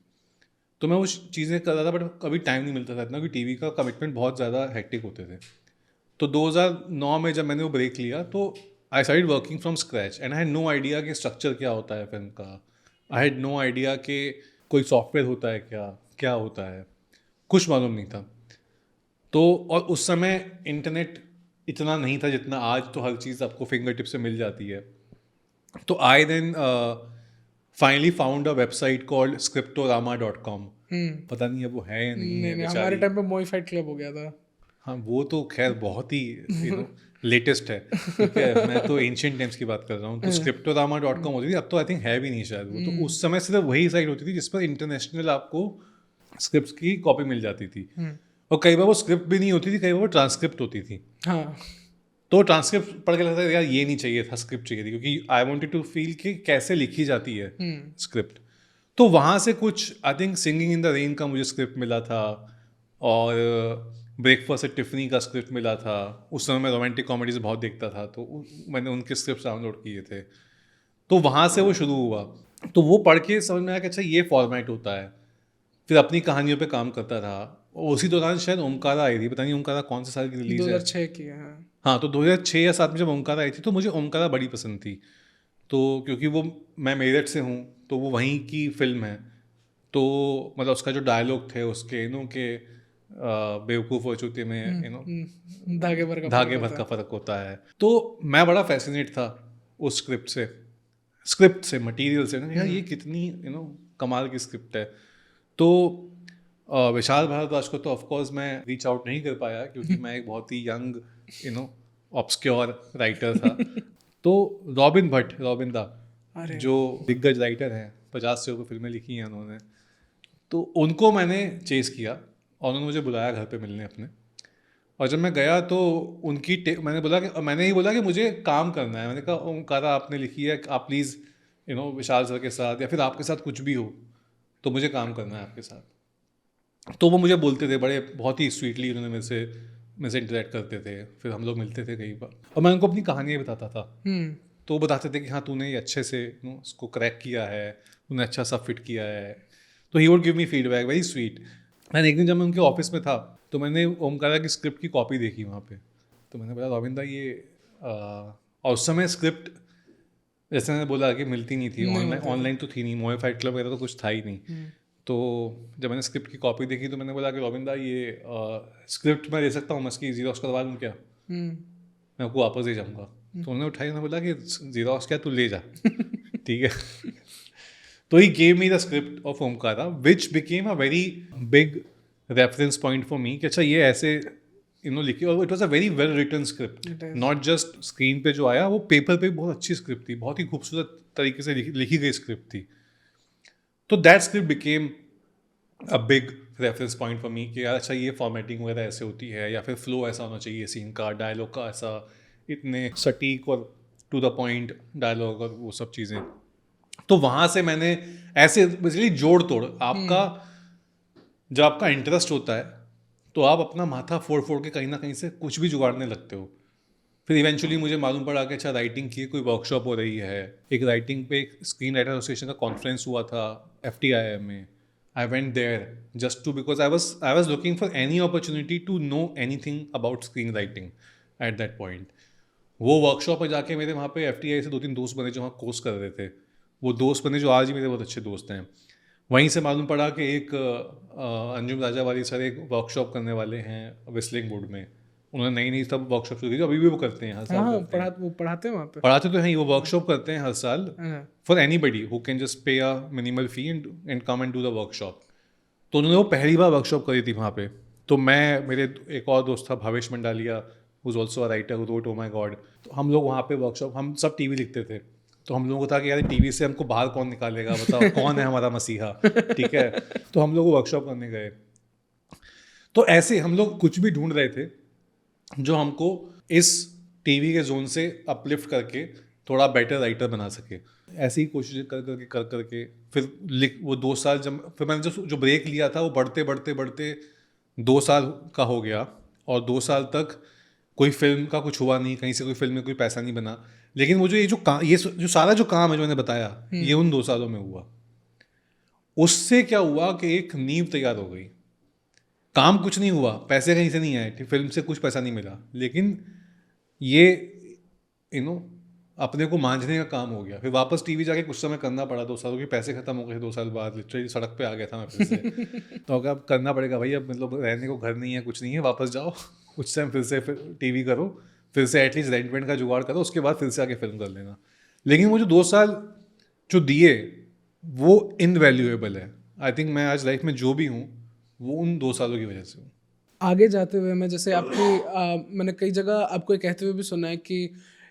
तो मैं वो चीज़ें कर रहा था बट कभी टाइम नहीं मिलता था इतना, क्योंकि टीवी का कमिटमेंट बहुत ज़्यादा हेक्टिक होते थे। तो 2009 में जब मैंने वो ब्रेक लिया तो I started working from scratch and I had no idea कि स्ट्रक्चर क्या होता है फिल्म का। आई हैड नो आइडिया कि कोई सॉफ्टवेयर होता है क्या होता है, कुछ मालूम नहीं था। तो और उस समय इंटरनेट इतना नहीं था जितना आज, तो हर चीज़ आपको फिंगर टिप से मिल जाती है। तो I then finally found a website called scriptorama.com। पता नहीं अब वो है या नहीं है नहीं, हमारे बेचारी। टाइम पे मोइफाइड क्लब हो गया था। हाँ वो तो खैर बहुत ही लेटेस्ट है, ठीक है। मैं तो एंशियंट टाइम्स की बात कर रहा हूँ। तो scriptorama.com होती थी, अब तो आई थिंक है भी नहीं शायद वो। तो उस समय सिर्फ वही साइट होती थी जिस पर इंटरनेशनल आपको स्क्रिप्ट की कॉपी मिल जाती थी। और कई बार वो स्क्रिप्ट भी नहीं होती थी, कई बार वो ट्रांसक्रिप्ट होती थी। हाँ, तो ट्रांसक्रिप्ट पढ़ के लगता है यार ये नहीं चाहिए था, स्क्रिप्ट चाहिए थी, क्योंकि आई वांटेड टू फील कि कैसे लिखी जाती है स्क्रिप्ट। तो वहाँ से कुछ I think singing in the rain का मुझे स्क्रिप्ट मिला था, और ब्रेकफास्ट एट टिफनी का स्क्रिप्ट मिला था। उस समय मैं रोमांटिक कॉमेडीज बहुत देखता था, तो मैंने उनके स्क्रिप्ट डाउनलोड किए थे। तो वहाँ से वो शुरू हुआ। तो वो पढ़ के समझ में आया कि अच्छा ये फॉर्मेट होता है। फिर अपनी कहानियों पे काम करता रहा। और उसी दौरान शायद ओमकारा आई थी, पता नहीं ओमकारा कौन से साल की रिलीज है। 2006 की है। हाँ। हाँ, तो 2006 या 7 में जब ओमकारा आई थी तो मुझे ओमकारा बड़ी पसंद थी। तो क्योंकि वो, मैं मेरठ से हूँ तो वो वहीं की फिल्म है। तो मतलब उसका जो डायलॉग थे उसके के बेवकूफ़ हो चुके में धागे भर का धागे फर्क भर होता का फ़र्क होता है। तो मैं बड़ा फैसिनेट था उस स्क्रिप्ट से मटेरियल से ना, यार ये कितनी कमाल की स्क्रिप्ट है। तो विशाल भारद्वाज को तो ऑफकोर्स मैं रीच आउट नहीं कर पाया, क्योंकि मैं एक बहुत ही यंग ऑब्सक्योर राइटर था। तो रॉबिन दा, अरे जो दिग्गज राइटर हैं, 50 से ऊपर फिल्में लिखी हैं उन्होंने, तो उनको मैंने चेस किया और उन्होंने मुझे बुलाया घर पे मिलने अपने। और जब मैं गया तो मैंने ही बोला कि मुझे काम करना है। मैंने कहा ओमकारा आपने लिखी है, आप प्लीज़ विशाल सर के साथ या फिर आपके साथ कुछ भी हो, तो मुझे काम करना है आपके साथ। तो वो मुझे बोलते थे, बड़े बहुत ही स्वीटली उन्होंने मेरे से इंटरेक्ट करते थे। फिर हम लोग मिलते थे कई बार और मैं उनको अपनी कहानियाँ बताता था। तो वो बताते थे कि हाँ तूने ये अच्छे से उसको क्रैक किया है, तूने अच्छा सा फिट किया है। तो he would give me feedback, very sweet. मैंने एक दिन जब मैं उनके ऑफिस में था तो मैंने ओमकारा की स्क्रिप्ट की कॉपी देखी वहाँ पे। तो मैंने बोला रविंदा ये और उस समय स्क्रिप्ट जैसे मैंने बोला कि मिलती नहीं थी, ऑनलाइन तो थी नहीं, मोए फाइट क्लब वगैरह तो कुछ था ही नहीं। तो जब मैंने स्क्रिप्ट की कॉपी देखी तो मैंने बोला कि रविंदा ये स्क्रिप्ट मैं दे सकता हूँ, मैं इसकी जीरोक्स करवा लूँ क्या, मैं आपको वापस दे जाऊँगा। तो उन्होंने उठाई, उन्होंने बोला कि जीरोक्स क्या, तू ले जा ठीक है। तो he gave me the script of Omkara which became a very big reference point for me कि अच्छा ये ऐसे लिखी। और it was a very well written script, not just screen पे जो आया, वो पेपर पे बहुत अच्छी स्क्रिप्ट थी, बहुत ही खूबसूरत तरीके से लिखी गई स्क्रिप्ट थी। तो that script became a big reference point for me कि यार अच्छा ये फॉर्मेटिंग वगैरह ऐसे होती है, या फिर फ्लो ऐसा होना चाहिए सीन का, डायलॉग का ऐसा इतने सटीक और टू द पॉइंट डायलॉग और वो सब चीज़ें। तो वहाँ से मैंने ऐसे बेसिकली जोड़ तोड़, जब आपका इंटरेस्ट होता है तो आप अपना माथा फोड़ फोड़ के कहीं ना कहीं से कुछ भी जुगाड़ने लगते हो। फिर इवेंचुअली मुझे मालूम पड़ा कि अच्छा राइटिंग की कोई वर्कशॉप हो रही है, एक राइटिंग पे एक स्क्रीन राइटर एसोसिएशन का कॉन्फ्रेंस हुआ था FTIM में। I went there just to because I was looking for any opportunity to know anything about screenwriting at that point. वो वर्कशॉप में जाके मेरे वहाँ पे FTI से 2-3 दोस्त बने जो वहाँ कोर्स कर रहे थे। वो दोस्त बने जो आज ही मेरे बहुत अच्छे दोस्त हैं। वहीं से मालूम पड़ा कि एक अंजुम राजा वाली सर एक वर्कशॉप करने वाले हैं विस्लिंग वुड में। उन्होंने नई नई तब वर्कशॉप शुरू की थी, अभी भी वो करते हैं, हर साल हाँ करते हैं। वो पढ़ाते हैं वहाँ पे। पढ़ाते तो हैं, वो वर्कशॉप करते हैं हर साल हाँ for anybody who can just पे a minimal fee and come and do the workshop. तो उन्होंने वो पहली बार वर्कशॉप करी थी वहाँ पे। तो मैं, मेरे एक और दोस्त था Bhavesh Mandalia, who is also a writer, who wrote oh my God. तो हम लोग वहाँ पे वर्कशॉप, हम सब टीवी लिखते थे। तो हम लोगों को था कि यार टीवी से हमको बाहर कौन निकालेगा, बताओ कौन है हमारा मसीहा, ठीक है। तो हम लोग वर्कशॉप करने गए। तो ऐसे हम लोग कुछ भी ढूंढ रहे थे जो हमको इस टीवी के जोन से अपलिफ्ट करके थोड़ा बेटर राइटर बना सके। ऐसी ही कोशिश कर करके फिर वो 2 साल, जब फिर मैंने जो ब्रेक लिया था वो बढ़ते बढ़ते बढ़ते 2 साल का हो गया। और 2 साल तक कोई फिल्म का कुछ हुआ नहीं, कहीं से कोई फिल्म में कोई पैसा नहीं बना। लेकिन मुझे ये जो सारा जो काम है जो मैंने बताया, ये उन 2 सालों में हुआ। उससे क्या हुआ कि एक नींव तैयार हो गई। काम कुछ नहीं हुआ, पैसे कहीं से नहीं आए, फिल्म से कुछ पैसा नहीं मिला, लेकिन ये अपने को मांझने का काम हो गया। फिर वापस टीवी जाके कुछ समय करना पड़ा 2 साल, के पैसे खत्म हो गए 2 साल बाद। लिटरली सड़क पे आ गया था मैं फिर से। तो अब करना पड़ेगा भाई, अब मतलब रहने को घर नहीं है, कुछ नहीं है, वापस जाओ कुछ टाइम फिर टीवी करो, फिर से एटलीस्ट रेंट वेंट का जुगाड़ करो, उसके बाद फिर से आके फिल्म कर लेना। लेकिन वो जो 2 साल जो दिए वो इनवैल्यूएबल है। आई थिंक मैं आज लाइफ में जो भी हूँ वो उन 2 सालों की वजह से हूँ। आगे जाते हुए मैं जैसे मैंने कई जगह आपको ये कहते हुए भी सुना है कि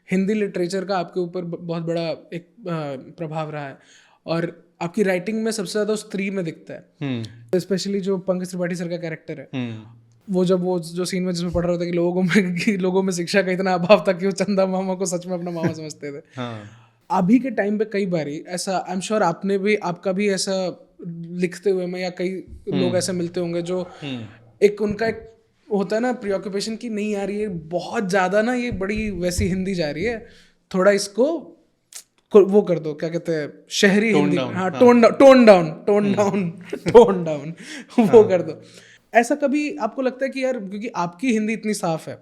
हिंदी लिटरेचर का आपके ऊपर बहुत बड़ा एक प्रभाव रहा है, और आपकी राइटिंग में सबसे ज़्यादा स्त्री में दिखता है। स्पेशली जो पंकज त्रिपाठी सर का कैरेक्टर है, वो जो सीन में जिसमें पढ़ रहा था कि लोगों में शिक्षा का इतना अभाव था कि वो चंदा मामा को सच में अपना मामा समझते थे। अभी के टाइम पे कई बारी ऐसा, आई एम श्योर आपका भी ऐसा लिखते हुए में, या कई लोग ऐसे मिलते होंगे जो एक उनका एक होता है ना प्रीऑक्यूपेशन की, नहीं यार ये बहुत ज्यादा ना, ये बड़ी वैसी हिंदी जा रही है, थोड़ा इसको वो कर दो, क्या कहते हैं, शहरी हिंदी, हाँ टोन डाउन वो कर दो। ऐसा कभी आपको लगता है कि यार, क्योंकि आपकी हिंदी इतनी साफ है,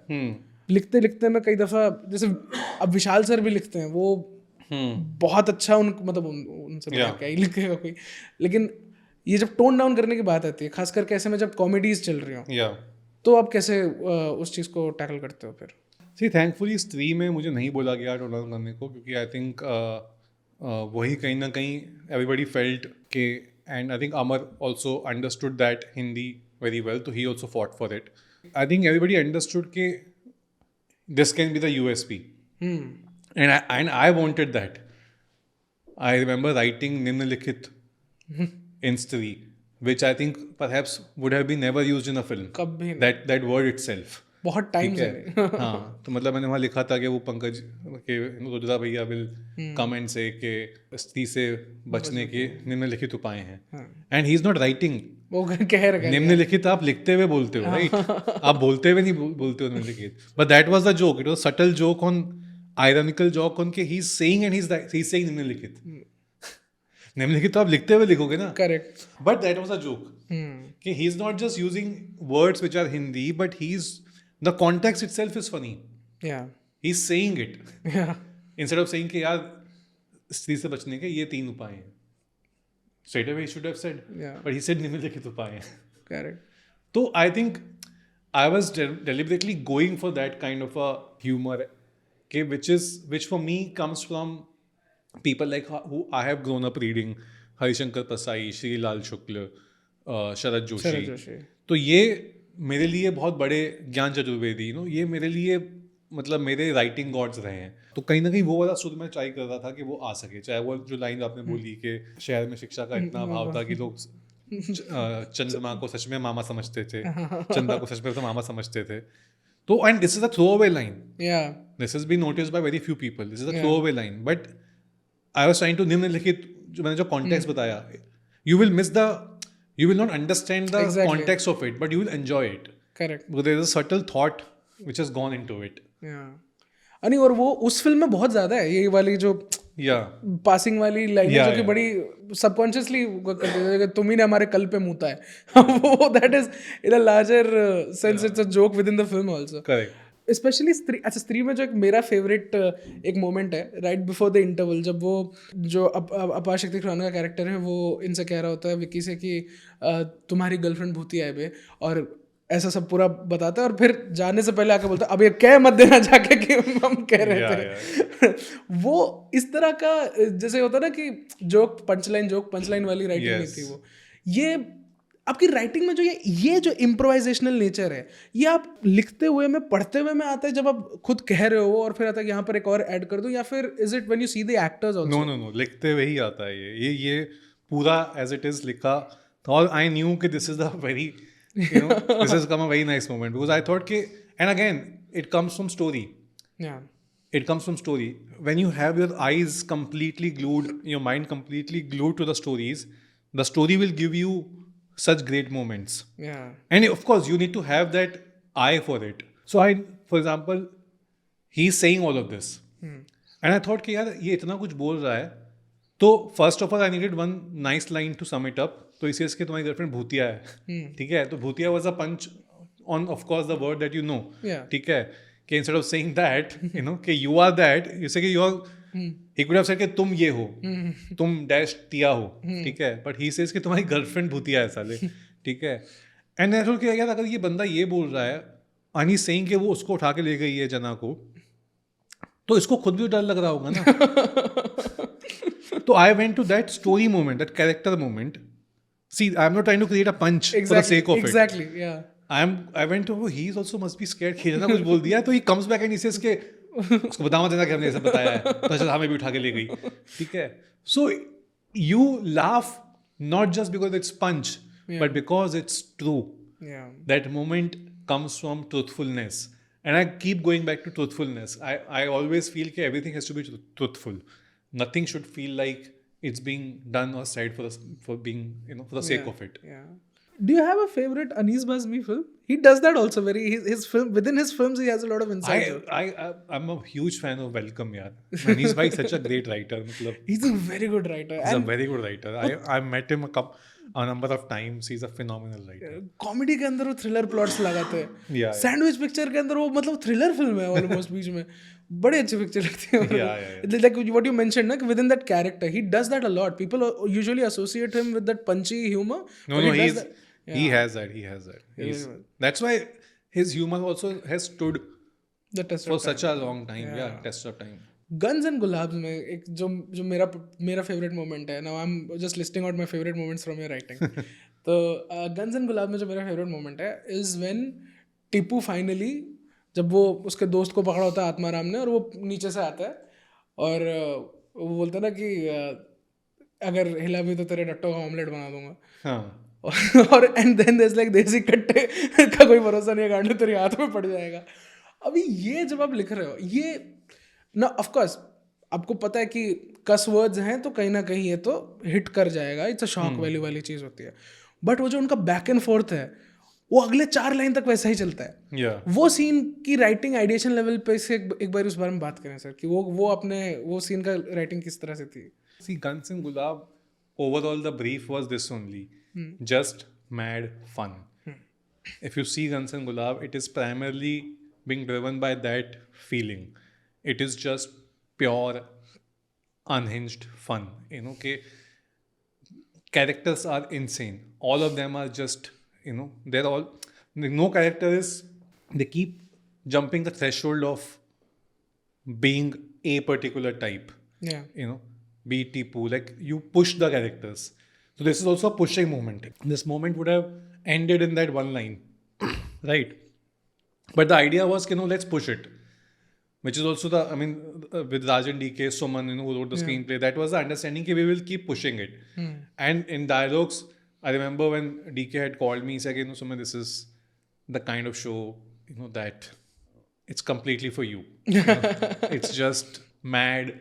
लिखते लिखते में कई दफा, जैसे अब विशाल सर भी लिखते हैं, वो बहुत अच्छा, मतलब उनसे क्या ही लिखेगा कोई, लेकिन ये जब टोन डाउन करने की बात आती है, खास करके ऐसे में जब कॉमेडीज चल रही हो, तो आप कैसे उस चीज़ को टैकल करते हो फिर? सी थैंकफुली स्त्री में मुझे नहीं बोला गया टोन डाउन करने को, क्योंकि आई थिंक वही कहीं ना कहीं एवरीबडी फेल्ट के, and I think Amar also understood that Hindi very well, तो he also fought for it. I think everybody understood के this can be the USP, and I wanted that. I remember writing Nimnalikhit in Stree, which I think perhaps would have been never used in a film. कभी that word itself. बहुत time से हाँ, तो मतलब मैंने वहाँ लिखा था कि वो पंकज के रुद्रा भैया विल कमेंट से कि स्त्री से बचने के निम्नलिखित उपाय हैं, and he is not writing, वो कह रहे निम्नलिखित आप लिखते हुए बोलते हो, राइट? आप बोलते हुए नहीं बोलते हो निम्नलिखित, but that was the joke, it was subtle joke on, ironical joke on के he is saying and he is saying निम्नलिखित। निम्नलिखित तो आप लिखते हुए लिखोगे ना, correct, but that was a joke कि he is not just using words which are Hindi, but he is, the context itself is funny. Yeah. He's saying it. Yeah. Instead of saying कि यार स्त्री से बचने के ये 3 उपाय हैं. Straight away he should have said. Yeah. But he said निम्नलिखित उपाय हैं. Correct. तो I think I was deliberately going for that kind of a humor, okay, which for me comes from people like who I have grown up reading, Harishankar Parsai, Shri Lal शुक्ल, शरद जोशी. तो ये मेरे लिए बहुत बड़े ज्ञान चतुर्वेदी, ये मेरे लिए मतलब मेरे राइटिंग गॉड्स रहे हैं। तो कहीं ना कहीं वो वाला शुरू में ट्राई कर रहा था कि वो आ सके, चाहे वो जो लाइन आपने बोली कि शहर में शिक्षा का इतना अभाव था कि लोग चंद्रमा को सच में मामा समझते थे, चंदा को सच में तो मामा समझते थे। तो and this is a throw away line, this is been noticed by very few people, this is a throw away line, but I was trying to निम्नलिखित, जो मैंने जो कॉन्टेक्स्ट बताया, you will not understand the context of it, but you will enjoy it. Correct. Because there is a subtle thought which has gone into it. Yeah. और वो उस film में बहुत ज्यादा है, ये वाली जो पासिंग वाली लाइन जो कि बड़ी सबकॉन्शियसली करते हैं, तुम ही ने हमारे कल पे मुता है वो that is in a larger sense, it's a joke with in the film also. Correct. Specially स्त्री, अच्छा स्त्री में जो एक मेरा फेवरेट एक मोमेंट है राइट बिफोर द इंटरवल, जब वो जो अपार शक्ति खुराना का कैरेक्टर है वो इनसे कह रहा होता है विक्की से कि तुम्हारी गर्लफ्रेंड भूतिया है बे, और ऐसा सब पूरा बताता है और फिर जाने से पहले आके बोलता है अब ये कह मत देना जाके कि हम कह रहे Yeah, थे वो इस तरह का जैसे होता है ना कि जोक पंचलाइन वाली राइटिंग नहीं Yes. थी वो। ये आपकी राइटिंग में जो ये जो इम्प्रोवाइजेशनल नेचर है, ये आप लिखते हुए में पढ़ते हुए में आता है जब आप खुद कह रहे हो और फिर आता है कि यहाँ पर एक और ऐड कर दूं, या फिर is it when you see the actors know also? No no, लिखते हुए ही आता है ये पूरा एज इट इज लिखा। और आई न्यू कि this is the very this is come a very nice moment because I thought कि and again it comes from story, या it comes from story. When you have your eyes completely glued, your mind completely glued to the stories, the story will give you such great moments. या And of course, you need to have that eye for it. So for example, he's saying all of this. And I thought कि यार ये इतना कुछ बोल रहा है, तो first of all I needed one nice line to sum it up. तो इसी इसके तुम्हारी गर्लफ्रेंड भूतिया है, ठीक है, तो भूतिया was a punch on of course the word that you know, Yeah. ठीक है, कि इंस्टेड ऑफ सेइंग दैट कि you are that, you say कि you are, he could have said कि तुम ये हो, तुम डैश तिया हो, ठीक है, बट ही सेज कि तुम्हारी गर्लफ्रेंड भूतिया है साले, ठीक है। एंड आई थॉट कि यार अगर ये बंदा ये बोल रहा है एंड ही इज सेइंग कि वो उसको उठा के ले गई है जना को, तो इसको खुद भी डर लग रहा होगा ना। तो I went to that story moment, that character moment. See I am not trying to create a punch for the sake of it. Exactly या I went to, he is also must be scared, खींचना कुछ बोल दिया, तो he comes back and he says के उसको बता मत देना कि हमने ऐसा बताया है, तो अच्छा हमें भी उठा के ले गई, ठीक है। So you laugh not just because it's punch, but because it's true. या That moment comes from truthfulness, and I keep going back to truthfulness. I always feel that everything has to be truthful. Nothing should feel like it's being done or said for being for the sake of it. Yeah. Do you have a favorite Anees Bazmi film? He does that also very. His film, within his films he has a lot of inside jokes. I'm a huge fan of Welcome, yaar. Manish bhai such a great writer. मतलब, He's a very good writer. he's a And very good writer. I met him a number of times. He's a phenomenal writer. Comedy के अंदर वो thriller plots लगाते हैं. Yeah. Sandwich picture के अंदर वो मतलब थ्रिलर फिल्म है ऑलमोस्ट बीच में. बड़ी अच्छी पिक्चर लगती है. Yeah. Like what you mentioned, ना, within that character, he does that a lot. People usually associate him with that punchy humor. No, but no, he does he that. has that. He has that. He's- That's why his humor also has stood The test for of such a long time. Yeah, test of time. Guns and Gulaabs में एक जो मेरा favourite moment है. Now I am just listing out my favourite moments from your writing. तो guns and Gulaab में जो मेरा favourite moment है इज व्हेन टीपू फाइनली, जब वो उसके दोस्त को पकड़ा होता है आत्माराम ने, और वो नीचे से आता है और वो बोलता है ना कि अगर हिला भी तो तेरे डट्टों का ऑमलेट बना दूंगा. हाँ. और and then there is like देसी कट्टे का कोई भरोसा नहीं है, गांडू तेरे हाथ में पड़ जाएगा. अभी ये जब आप लिख रहे हो, ये ना ऑफ कोर्स आपको पता है कि कस वर्ड्स हैं तो कहीं ना कहीं ये तो हिट कर जाएगा, इट्स अ शॉक वैल्यू वाली चीज़ होती है. बट वो जो उनका बैक एंड फोर्थ है वो अगले 4 लाइन तक वैसा ही चलता है. Yeah. वो सीन की राइटिंग आइडिएशन लेवल पे से एक बार उस बारे में बात करें सर, कि वो अपने वो सीन का राइटिंग किस तरह से थी. See, Guns and Gulab, overall the brief was this only. Just mad fun. If you see Guns and Gulab, it is primarily being driven by that feeling. It is just pure, unhinged fun. Okay, characters are insane. All of them are just, they're all, no character is, they keep jumping the threshold of being a particular type. Yeah. Be Tipu, like you push the characters. So this is also a pushing moment. This moment would have ended in that one line, right? But the idea was, let's push it. Which is also with Rajan DK, Suman, who wrote the screenplay, that was the understanding that we will keep pushing it. And in dialogues, I remember when DK had called me, he said, Suman, this is the kind of show, that it's completely for you. It's just mad,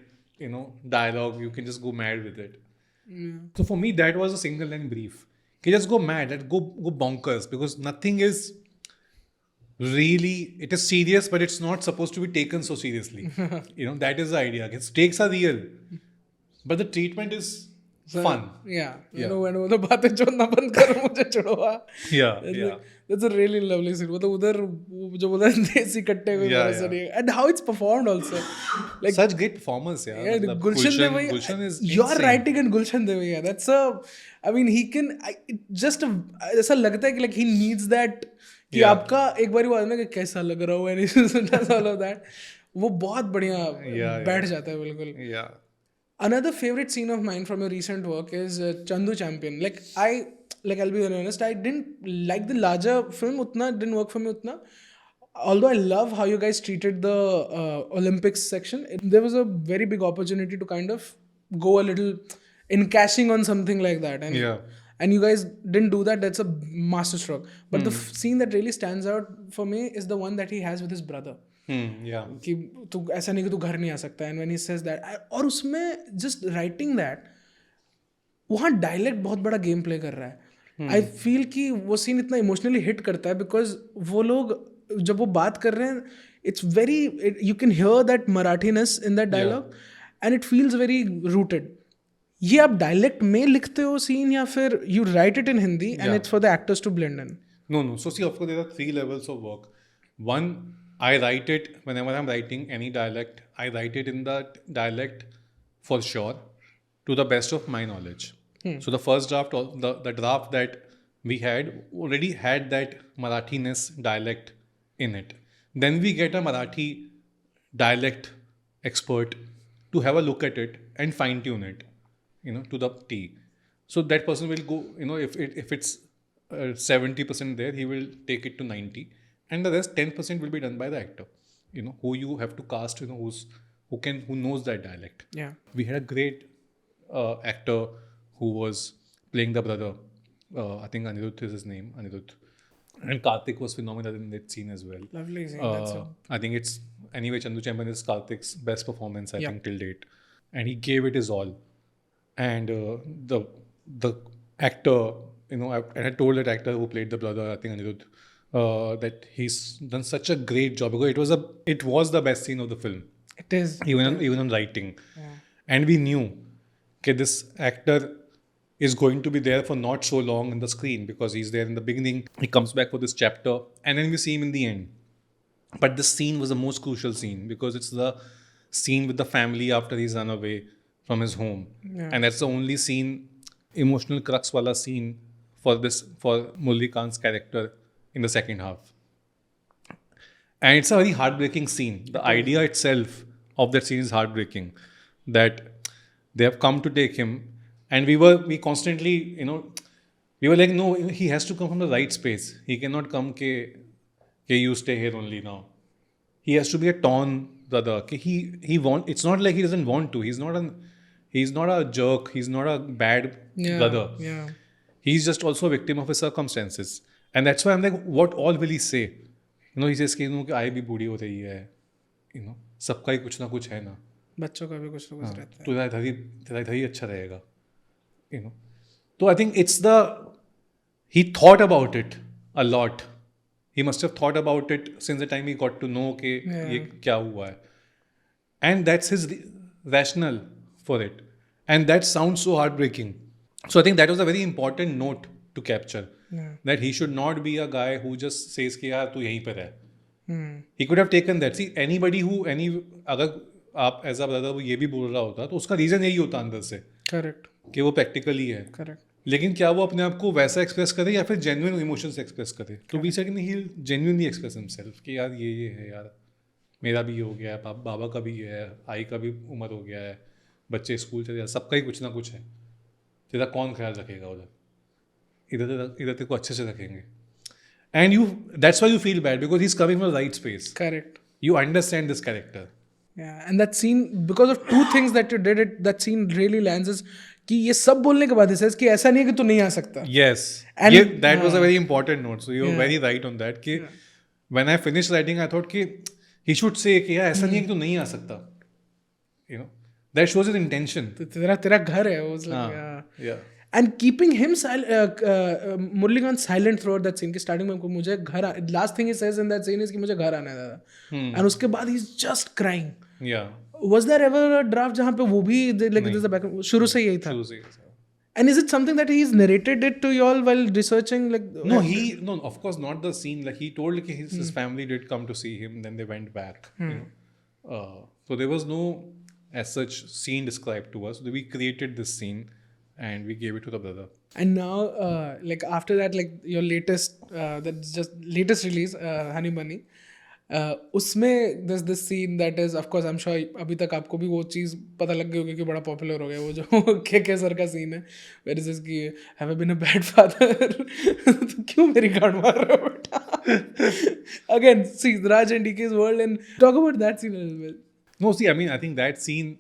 dialogue. You can just go mad with it. So for me, that was a single line brief. You just go mad, go bonkers, because nothing is really, it is serious, but it's not supposed to be taken so seriously. That is the idea. Stakes are real, but the treatment is fun. you know when वो तो बातें छोड़ना बंद करो मुझे छोड़वा. Yeah. That's a really lovely scene. वो तो उधर वो जो बोला देसी कट्टे में Yeah, भरोसा नहीं है. And how it's performed also. Like Such great performance, yeah. yeah, मतलब Gulshan Devaiya. Gulshan is You're insane. writing in Gulshan Devaiya. That's a. I mean, he can. It just ऐसा लगता है कि like he needs that. कि Yeah. आपका एक बार वो आता है ना कि कैसा लग रहा हूँ and all of that. वो बहुत बढ़िया बैठ जाता है बिल्कुल. Yeah. Another favorite scene of mine from your recent work is Chandu Champion. I'll be very honest, I didn't like the larger film utna, didn't work for me utna. Although I love how you guys treated the Olympics section, there was a very big opportunity to kind of go a little in cashing on something like that. And Yeah. and you guys didn't do that. That's a masterstroke. But the scene that really stands out for me is the one that he has with his brother. Yeah. कि तू ऐसा नहीं कि तू घर नहीं आ सकता. And when he says that, और उसमें जस्ट राइटिंग दैट, वहाँ डायलेक्ट बहुत बड़ा गेम प्ले कर रहा है. आई फील कि वो सीन इतना इमोशनली हिट करता है बिकॉज वो लोग जब वो बात कर रहे हैं, it's very, you can hear that Marathiness in that dialogue and it feels very rooted. ये आप डायलेक्ट में लिखते हो सीन या फिर you write it in Hindi and it's for the actors to blend in? No. So see, of course, there are 3 levels of work. One, I write it whenever I'm writing any dialect. I write it in that dialect for sure, to the best of my knowledge. So the first draft, the draft that we had already had that Marathiness dialect in it. Then we get a Marathi dialect expert to have a look at it and fine tune it, to the T. So that person will go, if it's 70% there, he will take it to 90, and the rest 10% will be done by the actor, who you have to cast, who knows that dialect. Yeah. We had a great actor who was playing the brother. I think Anirudh is his name, Anirudh. And Karthik was phenomenal in that scene as well. Lovely scene. That's it. I think it's, anyway, Chandu Champion is Karthik's best performance, I Yeah. think, till date. And he gave it his all. And the actor, I had told that actor who played the brother, I think Anirudh, that he's done such a great job, because it was the best scene of the film, It is. even on writing. Yeah. And we knew that this actor is going to be there for not so long on the screen, because he's there in the beginning, he comes back for this chapter, and then we see him in the end. But this scene was the most crucial scene, because it's the scene with the family after he's run away from his home. Yeah. And that's the only scene, emotional crux wala scene for Murali Khan's character in the second half. And it's a very heartbreaking scene. The idea itself of that scene is heartbreaking, that they have come to take him, and we constantly, we were like, no, he has to come from the right space. He cannot come ke you stay here only now. He has to be a torn brother. It's not like he doesn't want to. He's not a jerk. He's not a bad brother. Yeah. He's just also a victim of his circumstances. And that's why I'm like, what all will he say? He says कि आई भी बूढ़ी हो रही है, सबका ही कुछ ना कुछ है ना, बच्चों का भी कुछ ना कुछ रहता है. तो तेरा इधर ही अच्छा रहेगा, तो I think he thought about it a lot. He must have thought about it since the time he got to know कि ये क्या हुआ है, and that's his rationale for it, and that sounds so heartbreaking. So I think that was a very important note to capture, that he should not be a guy who just says कि यार तू यहीं पर है. He could have taken that. See, अगर आप as a brother वो ये भी बोल रहा होता तो उसका रीजन यही होता अंदर से, करेक्ट, कि वो प्रैक्टिकली है. करेक्ट. लेकिन क्या वो अपने आप को वैसा एक्सप्रेस करे या फिर जेन्युइन इमोशंस एक्सप्रेस करे? तो we said he genuinely express himself कि यार ये है यार, मेरा भी हो गया है, बाबा का भी है, आई का भी उम्र हो गया है, बच्चे स्कूल चले जाए, सबका ही कुछ ना कुछ है, तेरा कौन ख्याल रखेगा उधर, इधर तेरे को अच्छे से रखेंगे. And that's why you feel bad, because he is coming from the right space. Correct. You understand this character. Yeah, and that scene, because of two things that you did, that scene really lands is कि ये सब बोलने के बाद ही says कि ऐसा नहीं है कि तू नहीं आ सकता. Yes. And that was a very important note. So you're Yeah. very right on that. कि when I finished writing, I thought कि he should say कि यार ऐसा नहीं है कि तू नहीं आ सकता. That shows his intention. तो तेरा घर है, was like, Yeah. and keeping him Murali Khan silent throughout that scene. कि starting में मुझे घर, last thing he says in that scene is कि मुझे घर आना है दादा. And उसके बाद he's just crying. Yeah. Was there ever a draft जहाँ पे वो भी like this is the back, शुरू से यही था? शुरू से ही था. And is it something that he's narrated it to y'all while researching? Like, No, of course not the scene. Like he told like his family did come to see him, then they went back. You know, so there was no as such scene described to us. We created this scene and we gave it to the brother. And now, like after that, like your that's just latest release, Honey Bunny. उसमें there's this scene that is, of course, I'm sure अभी तक आपको भी वो चीज़ पता लग गई होगी कि बड़ा पॉपुलर हो गया वो जो के सर का सीन है, where is this कि have I been a bad father? तो क्यों मेरी गांड मार रहे हो बेटा? Again, see Raj and DK's world, and talk about that scene a little bit. No, see, I mean, I think that scene,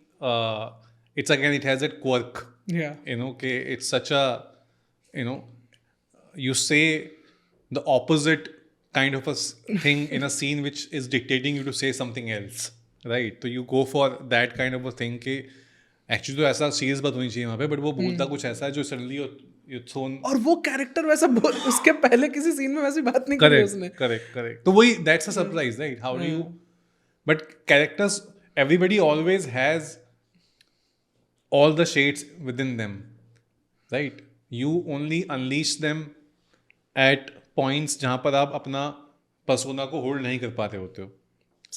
it's again, it has that quirk. Yeah. You know, okay, it's such a, you know, you say the opposite kind of a thing in a scene which is dictating you to say something else, right? So you go for that kind of a thing कि actually तो ऐसा serious बात होनी चाहिए वहाँ पे, but वो बोलता कुछ ऐसा है जो suddenly you thrown. और वो कैरेक्टर वैसा उसके पहले किसी सीन में वैसी बात नहीं की उसने. Correct. तो वही, that's a surprise, right? How do you? But characters, everybody always has all the shades within them, right? You only unleash them at points जहाँ पर आप अपना persona को hold नहीं कर पाते होते हो.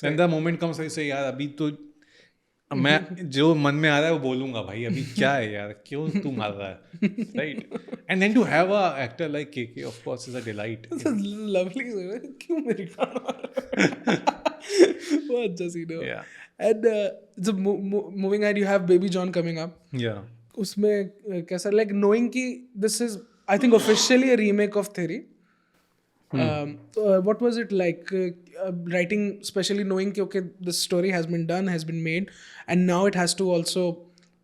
And the moment comes, I say यार अभी तो मैं जो मन में आ रहा है वो बोलूँगा भाई, अभी क्या है यार, क्यों तू मार रहा है, right? And then to have a actor like KK, of course, is a delight. It's a lovely scene. क्यों मेरी गांड मार रहे हो? वो अच्छा सीन है. Yeah. And so moving ahead, you have Baby John coming up. Yeah. उसमें कैसा, like knowing कि this is, I think, officially a remake of Theory. What was it like writing, especially knowing कि okay, this story has been done, has been made, and now it has to also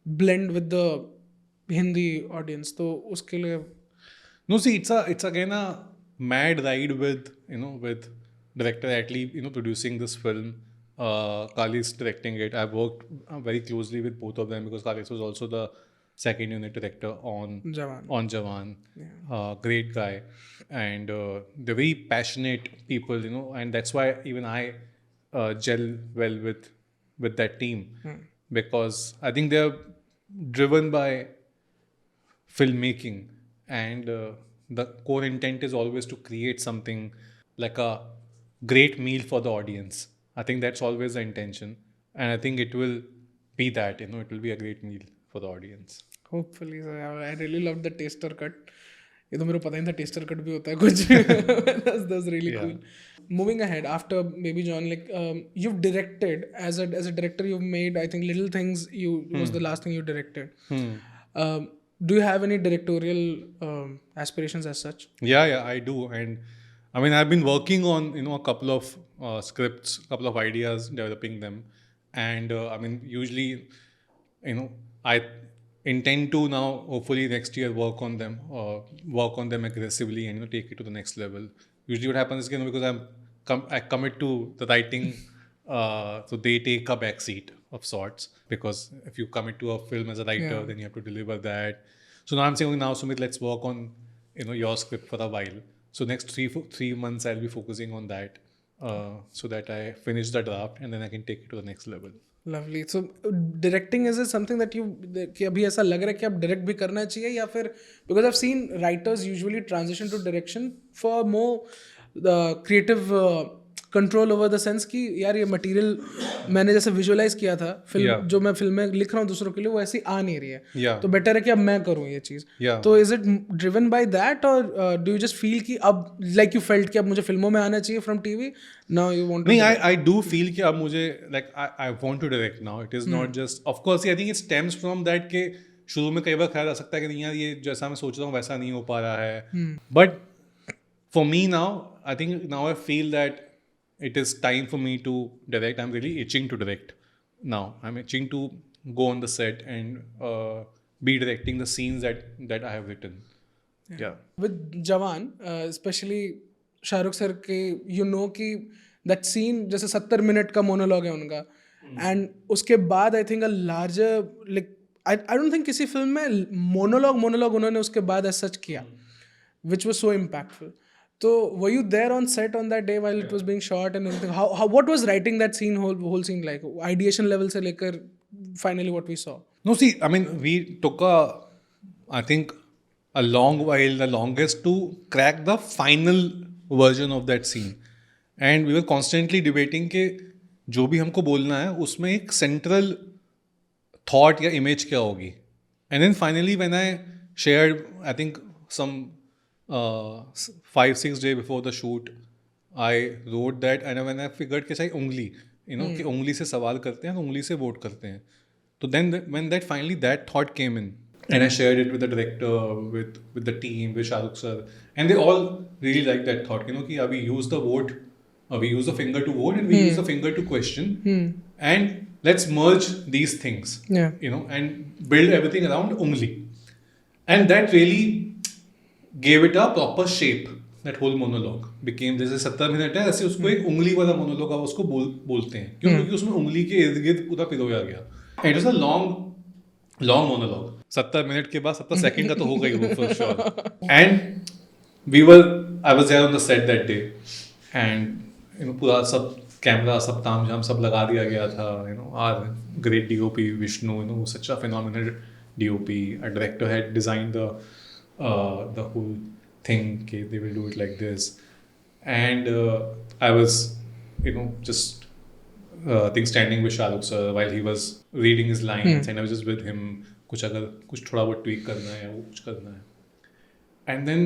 blend with the Hindi audience. तो उसके लिए No, see, it's again a mad ride with director Atlee, producing this film. Kalis directing it. I've worked very closely with both of them because Kalis was also the second unit director on Jawan. Yeah. Great guy, and they're very passionate people, and that's why even I gel well with that team because I think they're driven by filmmaking, and the core intent is always to create something like a great meal for the audience. I think that's always the intention, and I think it will be that, it will be a great meal for the audience. Hopefully, I really loved the taster cut. ये तो मेरे को पता नहीं था taster cut भी होता है कुछ. That's really cool. Moving ahead, after Baby John, like you've directed as a director, you've made, I think, Little Things. Was the last thing you directed. Do you have any directorial aspirations as such? Yeah, I do, and I mean I've been working on a couple of scripts, couple of ideas, developing them, and I mean usually I intend to now hopefully next year work on them aggressively and take it to the next level. Usually what happens is because I commit to the writing, so they take a back seat of sorts, because if you commit to a film as a writer, then you have to deliver that. So now I'm saying, now Sumit, let's work on your script for a while. So next 3 months I'll be focusing on that, so that I finish the draft and then I can take it to the next level. Lovely. So directing, is it something that कि अभी ऐसा लग रहा है कि अब direct भी करना चाहिए, या फिर, because I've seen writers usually transition to direction for more the creative control over the sense कि यार ये material मैंने जैसे visualize किया था फिल्म, जो मैं फिल्म में लिख रहा हूँ दूसरों के लिए, वो ऐसी आ नहीं रही है, तो better है कि अब मैं करूँ ये चीज़. तो is it driven by that, or do you just feel कि अब, like you felt कि अब मुझे फिल्मों में आना चाहिए from TV, now you want to? नहीं, I do feel कि अब मुझे, like I want to direct now. It is not just, of course, I think it stems from that कि शुरू में कई बार ख्याल आ सकता है कि नहीं यार ये जैसा मैं सोच रहा हूँ वैसा नहीं हो पा रहा है. But for me now, I think now I feel that it is time for me to direct. I'm really itching to direct now. I'm itching to go on the set and be directing the scenes that I have written. Yeah. With Jawan, especially Shahrukh sir के, कि that scene जैसे 70 minute का monologue है उनका, and उसके बाद I think a larger, like I don't think किसी film में मोनोलॉग उन्होंने उसके बाद as such किया, which was so impactful. So were you there on set on that day while it was being shot and everything? How what was writing that scene, whole scene like? Ideation level से लेकर finally what we saw? No, see, I mean, we took a I think a long while, the longest to crack the final version of that scene. And we were constantly debating कि जो भी हमको बोलना है उसमें एक central thought या image क्या होगी. And then finally when I shared, I think some 5-6 days before the shoot, I wrote that and when I figured कि चाहिए उंगली, कि उंगली से सवाल करते हैं तो उंगली से वोट करते हैं. So then when that finally that thought came in, and I shared it with the director, with the team, with Shah Rukh sir, and they all really liked that thought. कि we use the vote, we use the finger to vote, and we use the finger to question, and let's merge these things, Yeah. And build everything around ungli, and that really gave it a proper shape. That whole monologue became, जैसे 70 minute है ऐसे उसको एक उंगली वाला monologue आप उसको बोलते हैं क्यों, क्योंकि उसमें उंगली के इर्द गिर्द पूरा पिरोया गया. It was a long monologue. 70 minute के बाद 70 सेकंड का तो होगा ही वो for sure. And I was there on the set that day, एंड पूरा सब कैमरा सब ताम झाम सब लगा दिया गया था. Our great DOP Vishnu, such a phenomenal DOP. A director had designed the whole thing, okay, they will do it like this. And I was just think standing with Shah Rukh sir while he was reading his lines, and I was just with him. कुछ थोड़ा बहुत tweak करना है या वो कुछ करना है. And then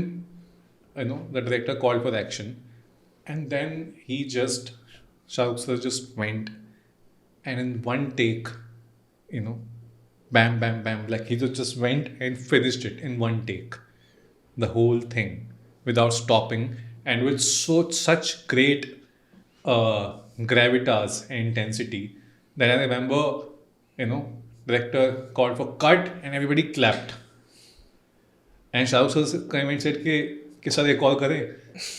the director called for action, and then Shah Rukh sir just went, and in one take, bam bam bam, like he just went and finished it in one take, the whole thing without stopping, and with such great gravitas and intensity that I remember, director called for cut and everybody clapped, and Shah Rukh sir came and said कि sir एक और करें,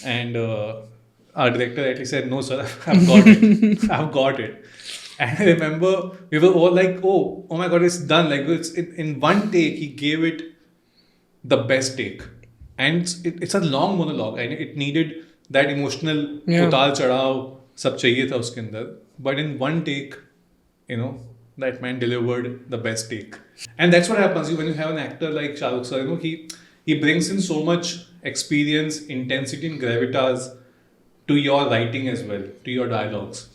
and our director at least said no sir, I've got it. And I remember we were all like, oh my god, it's done, like it's in one take he gave it the best take. And it's a long monologue, and it needed that emotional उतार चढ़ाव सब चाहिए था उसके अंदर. But in one take, that man delivered the best take. And that's what happens when you have an actor like Shah Rukh sir. He brings in so much experience, intensity, and gravitas to your writing as well, to your dialogues.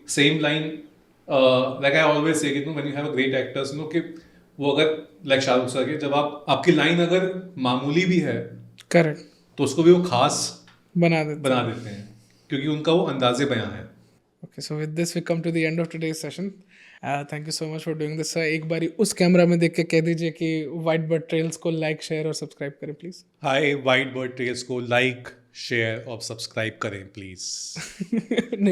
Same line, like I always say, when you have a great actors, कि वो अगर like Shahrukh sir के जब आपकी line अगर मामूली भी है करेक्ट तो उसको भी वो खास बना देते हैं क्योंकि उनका वो अंदाजे बयां है. Okay, so with this we come to the end of today's session. Thank you so much for doing this. एक बारी उस कैमरा में देख के कह दीजिए कि वाइट बर्ड ट्रेल्स को लाइक, शेयर और सब्सक्राइब करें please. Hi, white bird trails को लाइक, शेयर और सब्सक्राइब करें प्लीज.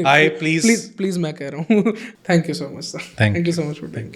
हाय, प्लीज मैं कह रहा हूँ. Thank you so much sir. Thank you so much for doing.